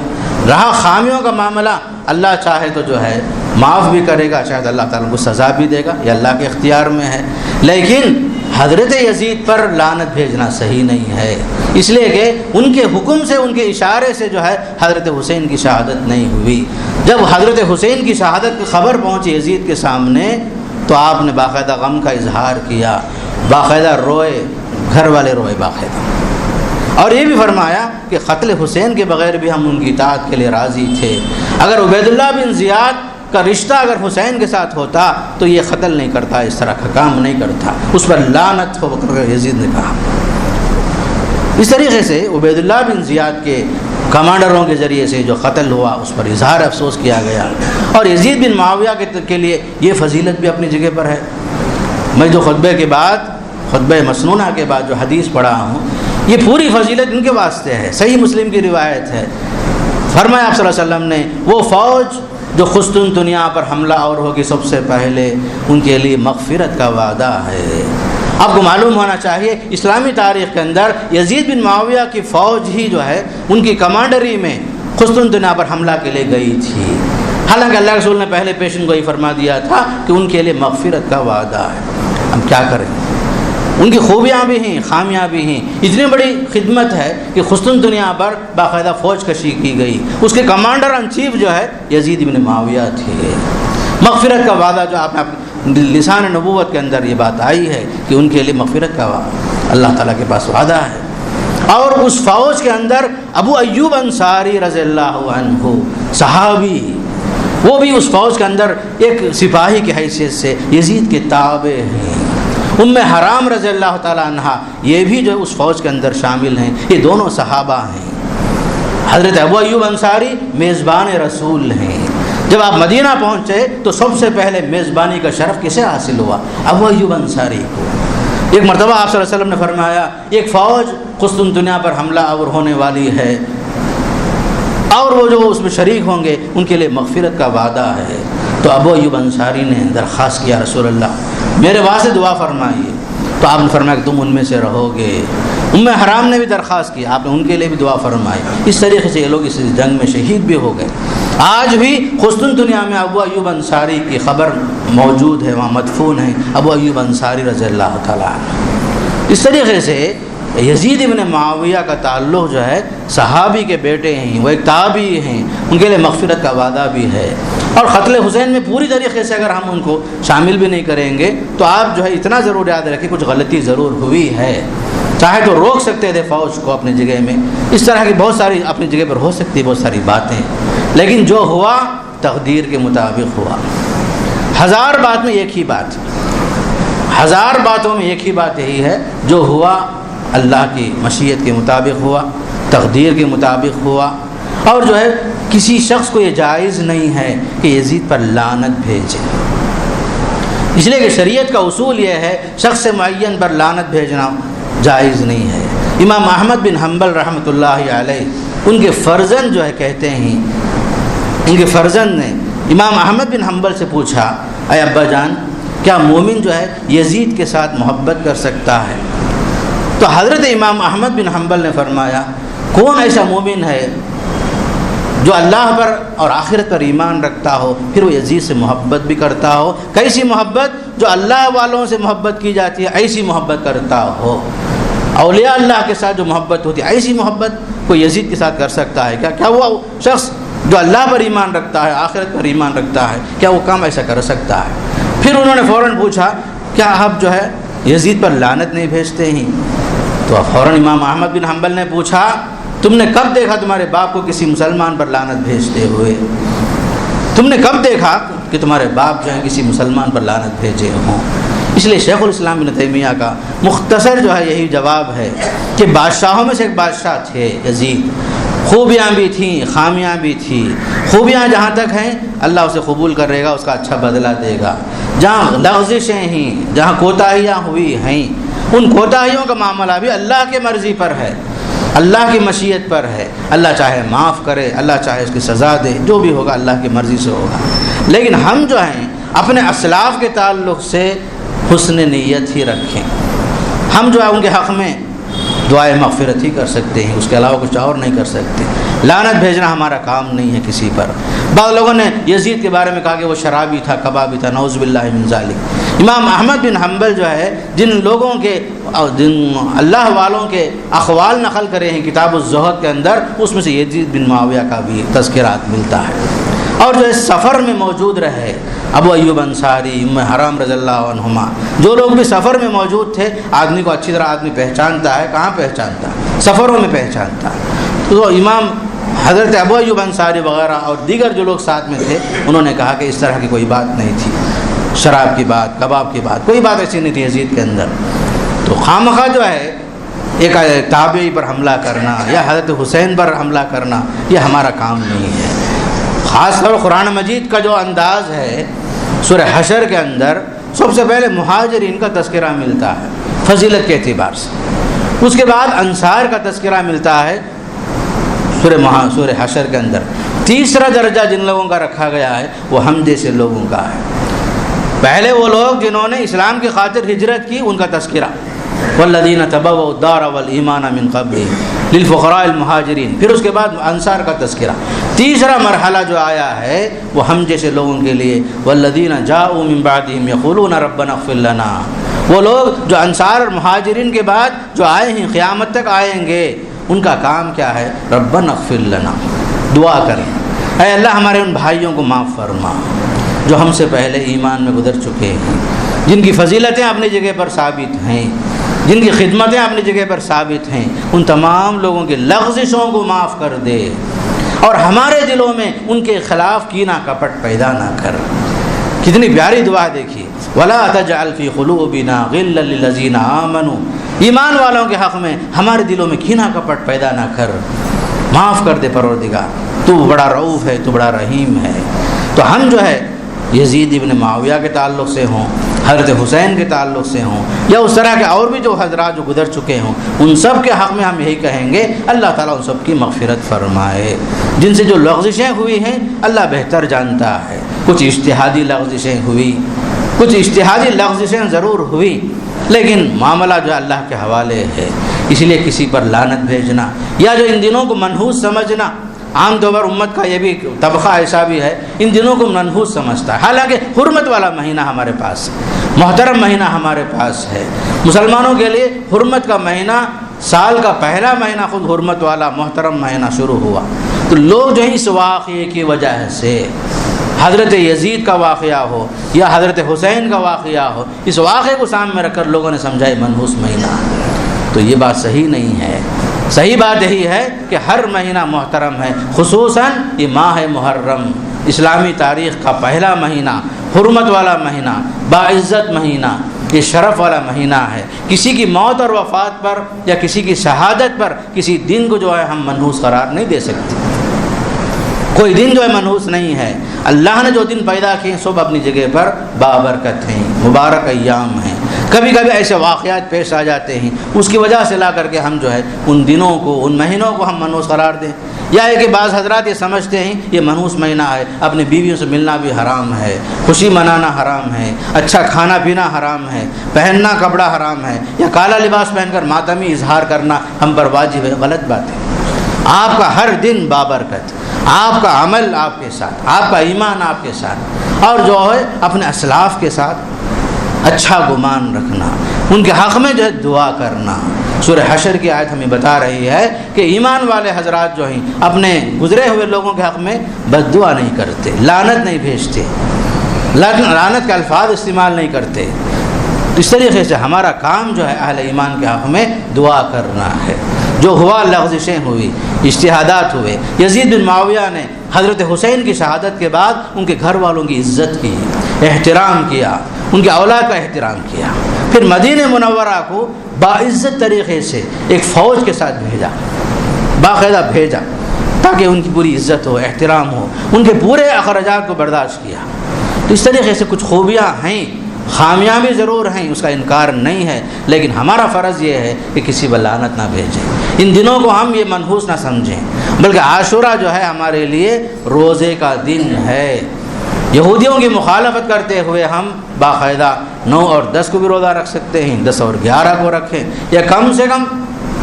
رہا خامیوں کا معاملہ، اللہ چاہے تو جو ہے معاف بھی کرے گا، چاہے تو اللہ تعالیٰ کو سزا بھی دے گا، یہ اللہ کے اختیار میں ہے۔ لیکن حضرت یزید پر لعنت بھیجنا صحیح نہیں ہے، اس لیے کہ ان کے حکم سے، ان کے اشارے سے جو ہے حضرت حسین کی شہادت نہیں ہوئی۔ جب حضرت حسین کی شہادت کی خبر پہنچی یزید کے سامنے تو آپ نے باقاعدہ غم کا اظہار کیا، باقاعدہ روئے، گھر والے روئے باقاعدہ، اور یہ بھی فرمایا کہ قتل حسین کے بغیر بھی ہم ان کی اطاعت کے لیے راضی تھے۔ اگر عبید اللہ بن زیاد کا رشتہ اگر حسین کے ساتھ ہوتا تو یہ قتل نہیں کرتا، اس طرح کا کام نہیں کرتا، اس پر لعنت ہو کر یزید نے کہا۔ اس طریقے سے عبید اللہ بن زیاد کے کمانڈروں کے ذریعے سے جو قتل ہوا اس پر اظہار افسوس کیا گیا، اور یزید بن معاویہ کے لیے یہ فضیلت بھی اپنی جگہ پر ہے۔ میں جو خطبے کے بعد، خطبہ مسنونہ کے بعد جو حدیث پڑھا ہوں، یہ پوری فضیلت ان کے واسطے ہے، صحیح مسلم کی روایت ہے۔ فرمایا آپ صلی اللہ علیہ وسلم نے، وہ فوج جو قسطنطنیہ پر حملہ اور ہوگی سب سے پہلے، ان کے لیے مغفرت کا وعدہ ہے۔ آپ کو معلوم ہونا چاہیے اسلامی تاریخ کے اندر یزید بن معاویہ کی فوج ہی جو ہے ان کی کمانڈری میں قسطنطنیہ پر حملہ کے لیے گئی تھی، حالانکہ اللہ کے رسول نے پہلے پیشن گوئی فرما دیا تھا کہ ان کے لیے مغفرت کا وعدہ ہے۔ ہم کیا کریں، ان کی خوبیاں بھی ہیں، خامیاں بھی ہیں۔ اتنی بڑی خدمت ہے کہ قسطنطنیہ پر باقاعدہ فوج کشی کی گئی، اس کے کمانڈر ان چیف جو ہے یزید بن معاویہ تھے۔ مغفرت کا وعدہ جو آپ نے لسان نبوت کے اندر یہ بات آئی ہے کہ ان کے لیے مغفرت کا اللہ تعالیٰ کے پاس وعدہ ہے۔ اور اس فوج کے اندر ابو ایوب انصاری رضی اللہ عنہ صحابی، وہ بھی اس فوج کے اندر ایک سپاہی کی حیثیت سے یزید کے تابع ہیں۔ ام حرام رضی اللہ تعالیٰ عنہ یہ بھی جو اس فوج کے اندر شامل ہیں، یہ دونوں صحابہ ہیں۔ حضرت ابو ایوب انصاری میزبان رسول ہیں۔ جب آپ مدینہ پہنچے تو سب سے پہلے میزبانی کا شرف کسے حاصل ہوا؟ ابو ایوب انصاری کو۔ ایک مرتبہ آپ صلی اللہ علیہ وسلم نے فرمایا ایک فوج قسطنطنیہ پر حملہ آور ہونے والی ہے، اور وہ جو اس میں شریک ہوں گے ان کے لیے مغفرت کا وعدہ ہے۔ تو ابو ایوب انصاری نے درخواست کیا، رسول اللہ میرے واسطے دعا فرمائیے۔ تو آپ نے فرمایا کہ تم ان میں سے رہو گے۔ ام حرام نے بھی درخواست کی، آپ نے ان کے لیے بھی دعا فرمائی۔ اس طریقے سے یہ لوگ اس جنگ میں شہید بھی ہو گئے۔ آج بھی قسطنطنیہ میں ابو ایوب انصاری کی قبر موجود ہے، وہاں مدفون ہیں ابو ایوب انصاری رضی اللہ تعالیٰ عنہ۔ اس طریقے سے یزید ابن معاویہ کا تعلق جو ہے صحابی کے بیٹے ہیں، وہ ایک تابعی ہیں، ان کے لیے مغفرت کا وعدہ بھی ہے۔ اور قتل حسین میں پوری طریقے سے اگر ہم ان کو شامل بھی نہیں کریں گے تو آپ جو ہے اتنا ضرور یاد رکھیں کچھ غلطی ضرور ہوئی ہے۔ چاہے تو روک سکتے تھے فوج کو اپنی جگہ میں، اس طرح کی بہت ساری اپنی جگہ پر ہو سکتی بہت ساری باتیں، لیکن جو ہوا تقدیر کے مطابق ہوا۔ ہزار بات میں ایک ہی بات، ہزار باتوں میں ایک ہی بات یہی ہے، جو ہوا اللہ کی مشیت کے مطابق ہوا، تقدیر کے مطابق ہوا۔ اور جو ہے کسی شخص کو یہ جائز نہیں ہے کہ یزید پر لعنت بھیجے، اس لیے کہ شریعت کا اصول یہ ہے شخص معین پر لعنت بھیجنا جائز نہیں ہے۔ امام احمد بن حنبل رحمۃ اللہ علیہ ان کے فرزند جو ہے کہتے ہیں، ان کے فرزند نے امام احمد بن حنبل سے پوچھا، اے ابا جان کیا مومن جو ہے یزید کے ساتھ محبت کر سکتا ہے؟ تو حضرت امام احمد بن حنبل نے فرمایا کون ایسا مومن ہے جو اللہ پر اور آخرت پر ایمان رکھتا ہو پھر وہ یزید سے محبت بھی کرتا ہو؟ کیسی محبت؟ جو اللہ والوں سے محبت کی جاتی ہے ایسی محبت کرتا ہو۔ اولیاء اللہ کے ساتھ جو محبت ہوتی ہے ایسی محبت کوئی یزید کے ساتھ کر سکتا ہے کیا؟ کیا وہ شخص جو اللہ پر ایمان رکھتا ہے، آخرت پر ایمان رکھتا ہے، کیا وہ کام ایسا کر سکتا ہے؟ پھر انہوں نے فوراً پوچھا کیا آپ جو ہے یزید پر لعنت نہیں بھیجتے ہیں؟ تو فوراً امام احمد بن حنبل نے پوچھا تم نے کب دیکھا تمہارے باپ کو کسی مسلمان پر لعنت بھیجتے ہوئے؟ تم نے کب دیکھا کہ تمہارے باپ جو ہیں کسی مسلمان پر لعنت بھیجے ہوں؟ اس لیے شیخ الاسلام ابن تیمیہ کا مختصر جو ہے یہی جواب ہے کہ بادشاہوں میں سے ایک بادشاہ تھے یزید، خوبیاں بھی تھیں خامیاں بھی تھیں۔ خوبیاں جہاں تک ہیں اللہ اسے قبول کرے گا، اس کا اچھا بدلہ دے گا۔ جہاں لغزشیں ہیں، جہاں کوتاہیاں ہوئی ہیں، ان کوتاہیوں کا معاملہ بھی اللہ کی مرضی پر ہے، اللہ کی مشیت پر ہے۔ اللہ چاہے معاف کرے، اللہ چاہے اس کی سزا دے، جو بھی ہوگا اللہ کی مرضی سے ہوگا۔ لیکن ہم جو ہیں اپنے اسلاف کے تعلق سے حسن نیت ہی رکھیں۔ ہم جو ہے ان کے حق میں دعائے مغفرت ہی کر سکتے ہیں، اس کے علاوہ کچھ اور نہیں کر سکتے۔ لعنت بھیجنا ہمارا کام نہیں ہے کسی پر۔ بعض لوگوں نے یزید کے بارے میں کہا کہ وہ شرابی تھا، کبابی تھا، نعوذ باللہ من ذالک۔ امام احمد بن حنبل جو ہے جن لوگوں کے اللہ والوں کے اقوال نقل کرے ہیں کتاب الزہد کے اندر، اس میں سے یزید بن معاویہ کا بھی تذکرات ملتا ہے۔ اور جو اس سفر میں موجود رہے ابو ایوب انصاری، ام حرام رضی اللہ عنہما، جو لوگ بھی سفر میں موجود تھے، آدمی کو اچھی طرح آدمی پہچانتا ہے۔ کہاں پہچانتا ہے؟ سفروں میں پہچانتا ہے۔ تو امام حضرت ابو ایوب انصاری وغیرہ اور دیگر جو لوگ ساتھ میں تھے، انہوں نے کہا کہ اس طرح کی کوئی بات نہیں تھی، شراب کی بات، کباب کی بات، کوئی بات ایسی نہیں تھی یزید کے اندر۔ تو خامخواہ جو ہے ایک تابعی پر حملہ کرنا یا حضرت حسین پر حملہ کرنا، یہ ہمارا کام نہیں ہے۔ خاص طور قرآن مجید کا جو انداز ہے سورہ حشر کے اندر، سب سے پہلے مہاجرین کا تذکرہ ملتا ہے فضیلت کے اعتبار سے، اس کے بعد انصار کا تذکرہ ملتا ہے سورہ حشر کے اندر۔ تیسرا درجہ جن لوگوں کا رکھا گیا ہے وہ ہم جیسے لوگوں کا ہے۔ پہلے وہ لوگ جنہوں نے اسلام کی خاطر ہجرت کی، ان کا تذکرہ، والذین تبوؤا الدار والایمان من قبلہم للفقراء المہاجرین، پھر اس کے بعد انصار کا تذکرہ۔ تیسرا مرحلہ جو آیا ہے وہ ہم جیسے لوگوں کے لیے، والذین جاءوا من بعدہم یقولون ربنا اغفر لنا، وہ لوگ جو انصار اور مہاجرین کے بعد جو آئے ہیں، قیامت تک آئیں گے، ان کا کام کیا ہے؟ ربنا اغفر لنا، دعا کریں، اے اللہ ہمارے ان بھائیوں کو معاف فرما جو ہم سے پہلے ایمان میں گزر چکے ہیں، جن کی فضیلتیں اپنی جگہ پر ثابت ہیں، جن کی خدمتیں اپنی جگہ پر ثابت ہیں، ان تمام لوگوں کے لغزشوں کو معاف کر دے اور ہمارے دلوں میں ان کے خلاف کینہ کپٹ پیدا نہ کر۔ کتنی پیاری دعا دیکھیے، وَلَا تَجْعَلْ فِي قُلُوبِنَا غِلًّا لِّلَّذِينَ آمَنُوا، ایمان والوں کے حق میں ہمارے دلوں میں کینہ کپٹ پیدا نہ کر، معاف کر دے پروردگار، تو بڑا رؤوف ہے، تو بڑا رحیم ہے۔ تو ہم جو ہے یزید ابن معاویہ کے تعلق سے ہوں، حضرت حسین کے تعلق سے ہوں، یا اس طرح کے اور بھی جو حضرات جو گزر چکے ہوں، ان سب کے حق میں ہم یہی کہیں گے اللہ تعالیٰ ان سب کی مغفرت فرمائے۔ جن سے جو لغزشیں ہوئی ہیں اللہ بہتر جانتا ہے، کچھ اجتہادی لغزشیں ہوئی، کچھ اجتہادی لغزشیں ضرور ہوئی، لیکن معاملہ جو اللہ کے حوالے ہے۔ اس لیے کسی پر لعنت بھیجنا یا جو ان دنوں کو منحوس سمجھنا، عام طور پر امت کا یہ بھی طبقہ ایسا بھی ہے ان دنوں کو منحوس سمجھتا ہے، حالانکہ حرمت والا مہینہ ہمارے پاس ہے، محترم مہینہ ہمارے پاس ہے۔ مسلمانوں کے لیے حرمت کا مہینہ، سال کا پہلا مہینہ خود حرمت والا محترم مہینہ شروع ہوا۔ تو لوگ جو ہیں اس واقعے کی وجہ سے، حضرت یزید کا واقعہ ہو یا حضرت حسین کا واقعہ ہو، اس واقعے کو سامنے رکھ کر لوگوں نے سمجھا یہ منحوس مہینہ، تو یہ بات صحیح نہیں ہے۔ صحیح بات یہی ہے کہ ہر مہینہ محترم ہے، خصوصاً یہ ماہ محرم، اسلامی تاریخ کا پہلا مہینہ، حرمت والا مہینہ، باعزت مہینہ، یہ شرف والا مہینہ ہے۔ کسی کی موت اور وفات پر یا کسی کی شہادت پر کسی دن کو جو ہے ہم منحوس قرار نہیں دے سکتے۔ کوئی دن جو ہے منحوس نہیں ہے۔ اللہ نے جو دن پیدا کیے سب اپنی جگہ پر بابرکت ہیں، مبارک ایام ہیں۔ کبھی کبھی ایسے واقعات پیش آ جاتے ہیں، اس کی وجہ سے لا کر کے ہم جو ہے ان دنوں کو، ان مہینوں کو ہم منحوس قرار دیں، یا ہے کہ بعض حضرات یہ سمجھتے ہیں یہ منحوس مہینہ ہے، اپنی بیویوں سے ملنا بھی حرام ہے، خوشی منانا حرام ہے، اچھا کھانا پینا حرام ہے، پہننا کپڑا حرام ہے، یا کالا لباس پہن کر ماتمی اظہار کرنا ہم پر واجب ہے۔ غلط بات ہے۔ آپ کا ہر دن بابرکت، آپ کا عمل آپ کے ساتھ، آپ کا ایمان آپ کے ساتھ، اور جو ہے اپنے اسلاف کے ساتھ اچھا گمان رکھنا، ان کے حق میں جو ہے دعا کرنا۔ سورہ حشر کی آیت ہمیں بتا رہی ہے کہ ایمان والے حضرات جو ہیں اپنے گزرے ہوئے لوگوں کے حق میں بد دعا نہیں کرتے، لعنت نہیں بھیجتے، لعنت کے الفاظ استعمال نہیں کرتے۔ اس طریقے سے ہمارا کام جو ہے اہل ایمان کے حق میں دعا کرنا ہے۔ جو ہوا لغزشیں ہوئی، اجتہادات ہوئے۔ یزید بن معاویہ نے حضرت حسین کی شہادت کے بعد ان کے گھر والوں کی عزت کی، احترام کیا، ان کی اولاد کا احترام کیا، پھر مدینہ منورہ کو باعزت طریقے سے ایک فوج کے ساتھ بھیجا، باقاعدہ بھیجا، تاکہ ان کی پوری عزت ہو، احترام ہو، ان کے پورے اخراجات کو برداشت کیا۔ تو اس طریقے سے کچھ خوبیاں ہیں، خامیاں بھی ضرور ہیں، اس کا انکار نہیں ہے، لیکن ہمارا فرض یہ ہے کہ کسی پر لعنت نہ بھیجیں، ان دنوں کو ہم یہ منحوس نہ سمجھیں، بلکہ عاشورہ جو ہے ہمارے لیے روزے کا دن ہے۔ یہودیوں کی مخالفت کرتے ہوئے ہم باقاعدہ 9 اور 10 کو بھی روزہ رکھ سکتے ہیں، 10 اور 11 کو رکھیں، یا کم سے کم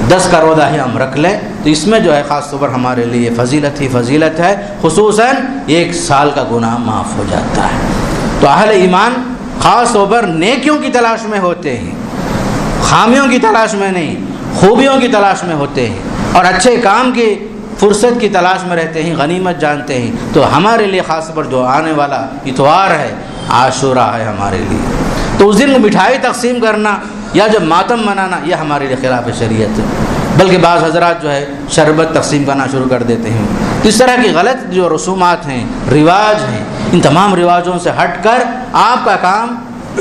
10 کا روزہ ہی ہم رکھ لیں، تو اس میں جو ہے خاص طور پر ہمارے لیے فضیلت ہی فضیلت ہے، خصوصاً 1 سال کا گناہ معاف ہو جاتا ہے۔ تو اہل ایمان خاص طور پر نیکیوں کی تلاش میں ہوتے ہیں، خامیوں کی تلاش میں نہیں، خوبیوں کی تلاش میں ہوتے ہیں، اور اچھے کام کی فرصت کی تلاش میں رہتے ہیں، غنیمت جانتے ہیں۔ تو ہمارے لیے خاص طور پر جو آنے والا اتوار ہے، عاشورہ ہے ہمارے لیے، تو اس دن مٹھائی تقسیم کرنا یا جب ماتم منانا یہ ہمارے لیے خلاف شریعت ہے، بلکہ بعض حضرات جو ہے شربت تقسیم کرنا شروع کر دیتے ہیں۔ اس طرح کی غلط جو رسومات ہیں، رواج ہیں، ان تمام رواجوں سے ہٹ کر آپ کا کام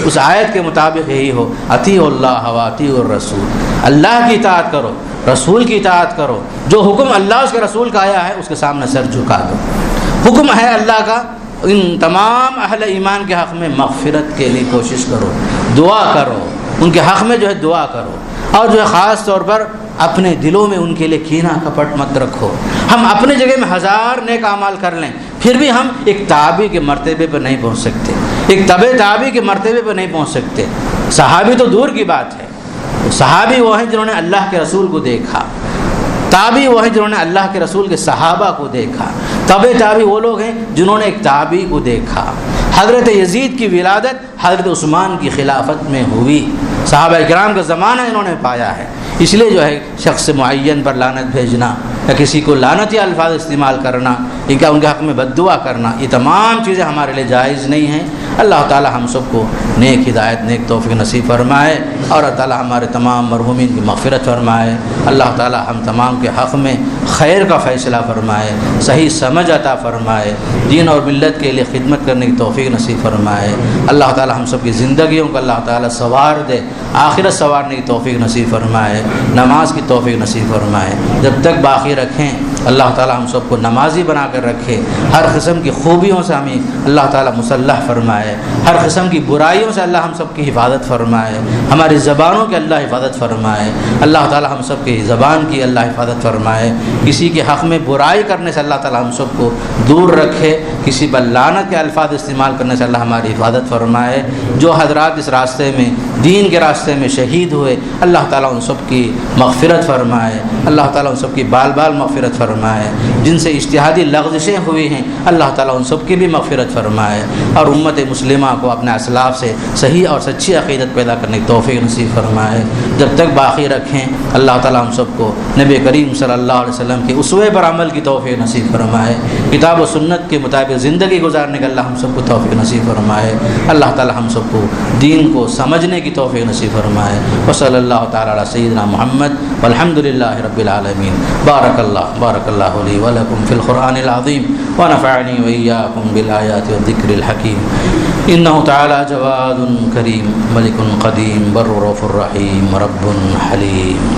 اس آیت کے مطابق یہی ہو، اطیعوا اللہ و اطیعوا الرسول، اللہ کی اطاعت کرو، رسول کی اطاعت کرو، جو حکم اللہ اس کے رسول کا آیا ہے اس کے سامنے سر جھکا دو۔ حکم ہے اللہ کا، ان تمام اہل ایمان کے حق میں مغفرت کے لیے کوشش کرو، دعا کرو، ان کے حق میں جو ہے دعا کرو، اور جو ہے خاص طور پر اپنے دلوں میں ان کے لیے کینہ کپٹ مت رکھو۔ ہم اپنے جگہ میں 1000 نیک اعمال کر لیں، پھر بھی ہم ایک تابعی کے مرتبے پر نہیں پہنچ سکتے، ایک تابعی کے مرتبے پر نہیں پہنچ سکتے۔ صحابی تو دور کی بات ہے، صحابی وہ ہیں جنہوں نے اللہ کے رسول کو دیکھا، تابعی وہ ہیں جنہوں نے اللہ کے رسول کے صحابہ کو دیکھا، تابعی وہ لوگ ہیں جنہوں نے ایک تابعی کو دیکھا۔ حضرت یزید کی ولادت حضرت عثمان کی خلافت میں ہوئی، صحابہ کرام کا زمانہ انہوں نے پایا ہے۔ اس لیے جو ہے شخص معین پر لعنت بھیجنا یا کسی کو لعنتی الفاظ استعمال کرنا یا ان کے حق میں بد دعا کرنا، یہ تمام چیزیں ہمارے لیے جائز نہیں ہیں۔ اللہ تعالی ہم سب کو نیک ہدایت، نیک توفیق نصیب فرمائے، اور اللہ تعالی ہمارے تمام مرحومین کی مغفرت فرمائے۔ اللہ تعالی ہم تمام کے حق میں خیر کا فیصلہ فرمائے، صحیح سمجھ عطا فرمائے، دین اور ملت کے لیے خدمت کرنے کی توفیق نصیب فرمائے۔ اللہ تعالی ہم سب کی زندگیوں کو اللہ تعالی سنوار دے، آخرت سنوارنے کی توفیق نصیب فرمائے، نماز کی توفیق نصیب فرمائے، جب تک باقی رکھیں اللہ تعالی ہم سب کو نمازی بنا کر رکھے، ہر قسم کی خوبیوں سے ہمیں اللہ تعالی مسلح فرمائے، ہر قسم کی برائیوں سے اللہ ہم سب کی حفاظت فرمائے، ہماری زبانوں کی اللہ حفاظت فرمائے، اللہ تعالی ہم سب کی زبان کی اللہ حفاظت فرمائے، کسی کے حق میں برائی کرنے سے اللہ تعالی ہم سب کو دور رکھے، کسی پر لعنت کے الفاظ استعمال کرنے سے اللہ ہماری حفاظت فرمائے۔ جو حضرات اس راستے میں، دین کے راستے میں شہید ہوئے، اللہ تعالیٰ ان سب کی مغفرت فرمائے، اللہ تعالیٰ ان سب کی بال بال مغفرت فرمائے، جن سے اجتہادی لغزشیں ہوئی ہیں اللہ تعالیٰ ان سب کی بھی مغفرت فرمائے، اور امت مسلمہ کو اپنے اسلاف سے صحیح اور سچی عقیدت پیدا کرنے کی توفیق نصیب فرمائے۔ جب تک باقی رکھیں اللہ تعالیٰ ہم سب کو نبی کریم صلی اللہ علیہ وسلم کے اسوے پر عمل کی توفیق نصیب فرمائے، کتاب و سنت کے مطابق زندگی گزارنے کا اللہ ہم سب کو توفیق نصیب فرمائے، اللہ تعالیٰ ہم سب کو دین کو سمجھنے کی توفیق نصیب فرمائے۔ وصلی اللہ تعالیٰ علی سیدنا محمد والحمد للہ رب العالمین۔ بارک اللہ لی ولکم فی القرآن العظیم ونفعنی وإیاکم بالآیات والذکر الحکیم۔ انہ تعالی جواد کریم ملک قدیم بر رؤوف رحیم رب حلیم۔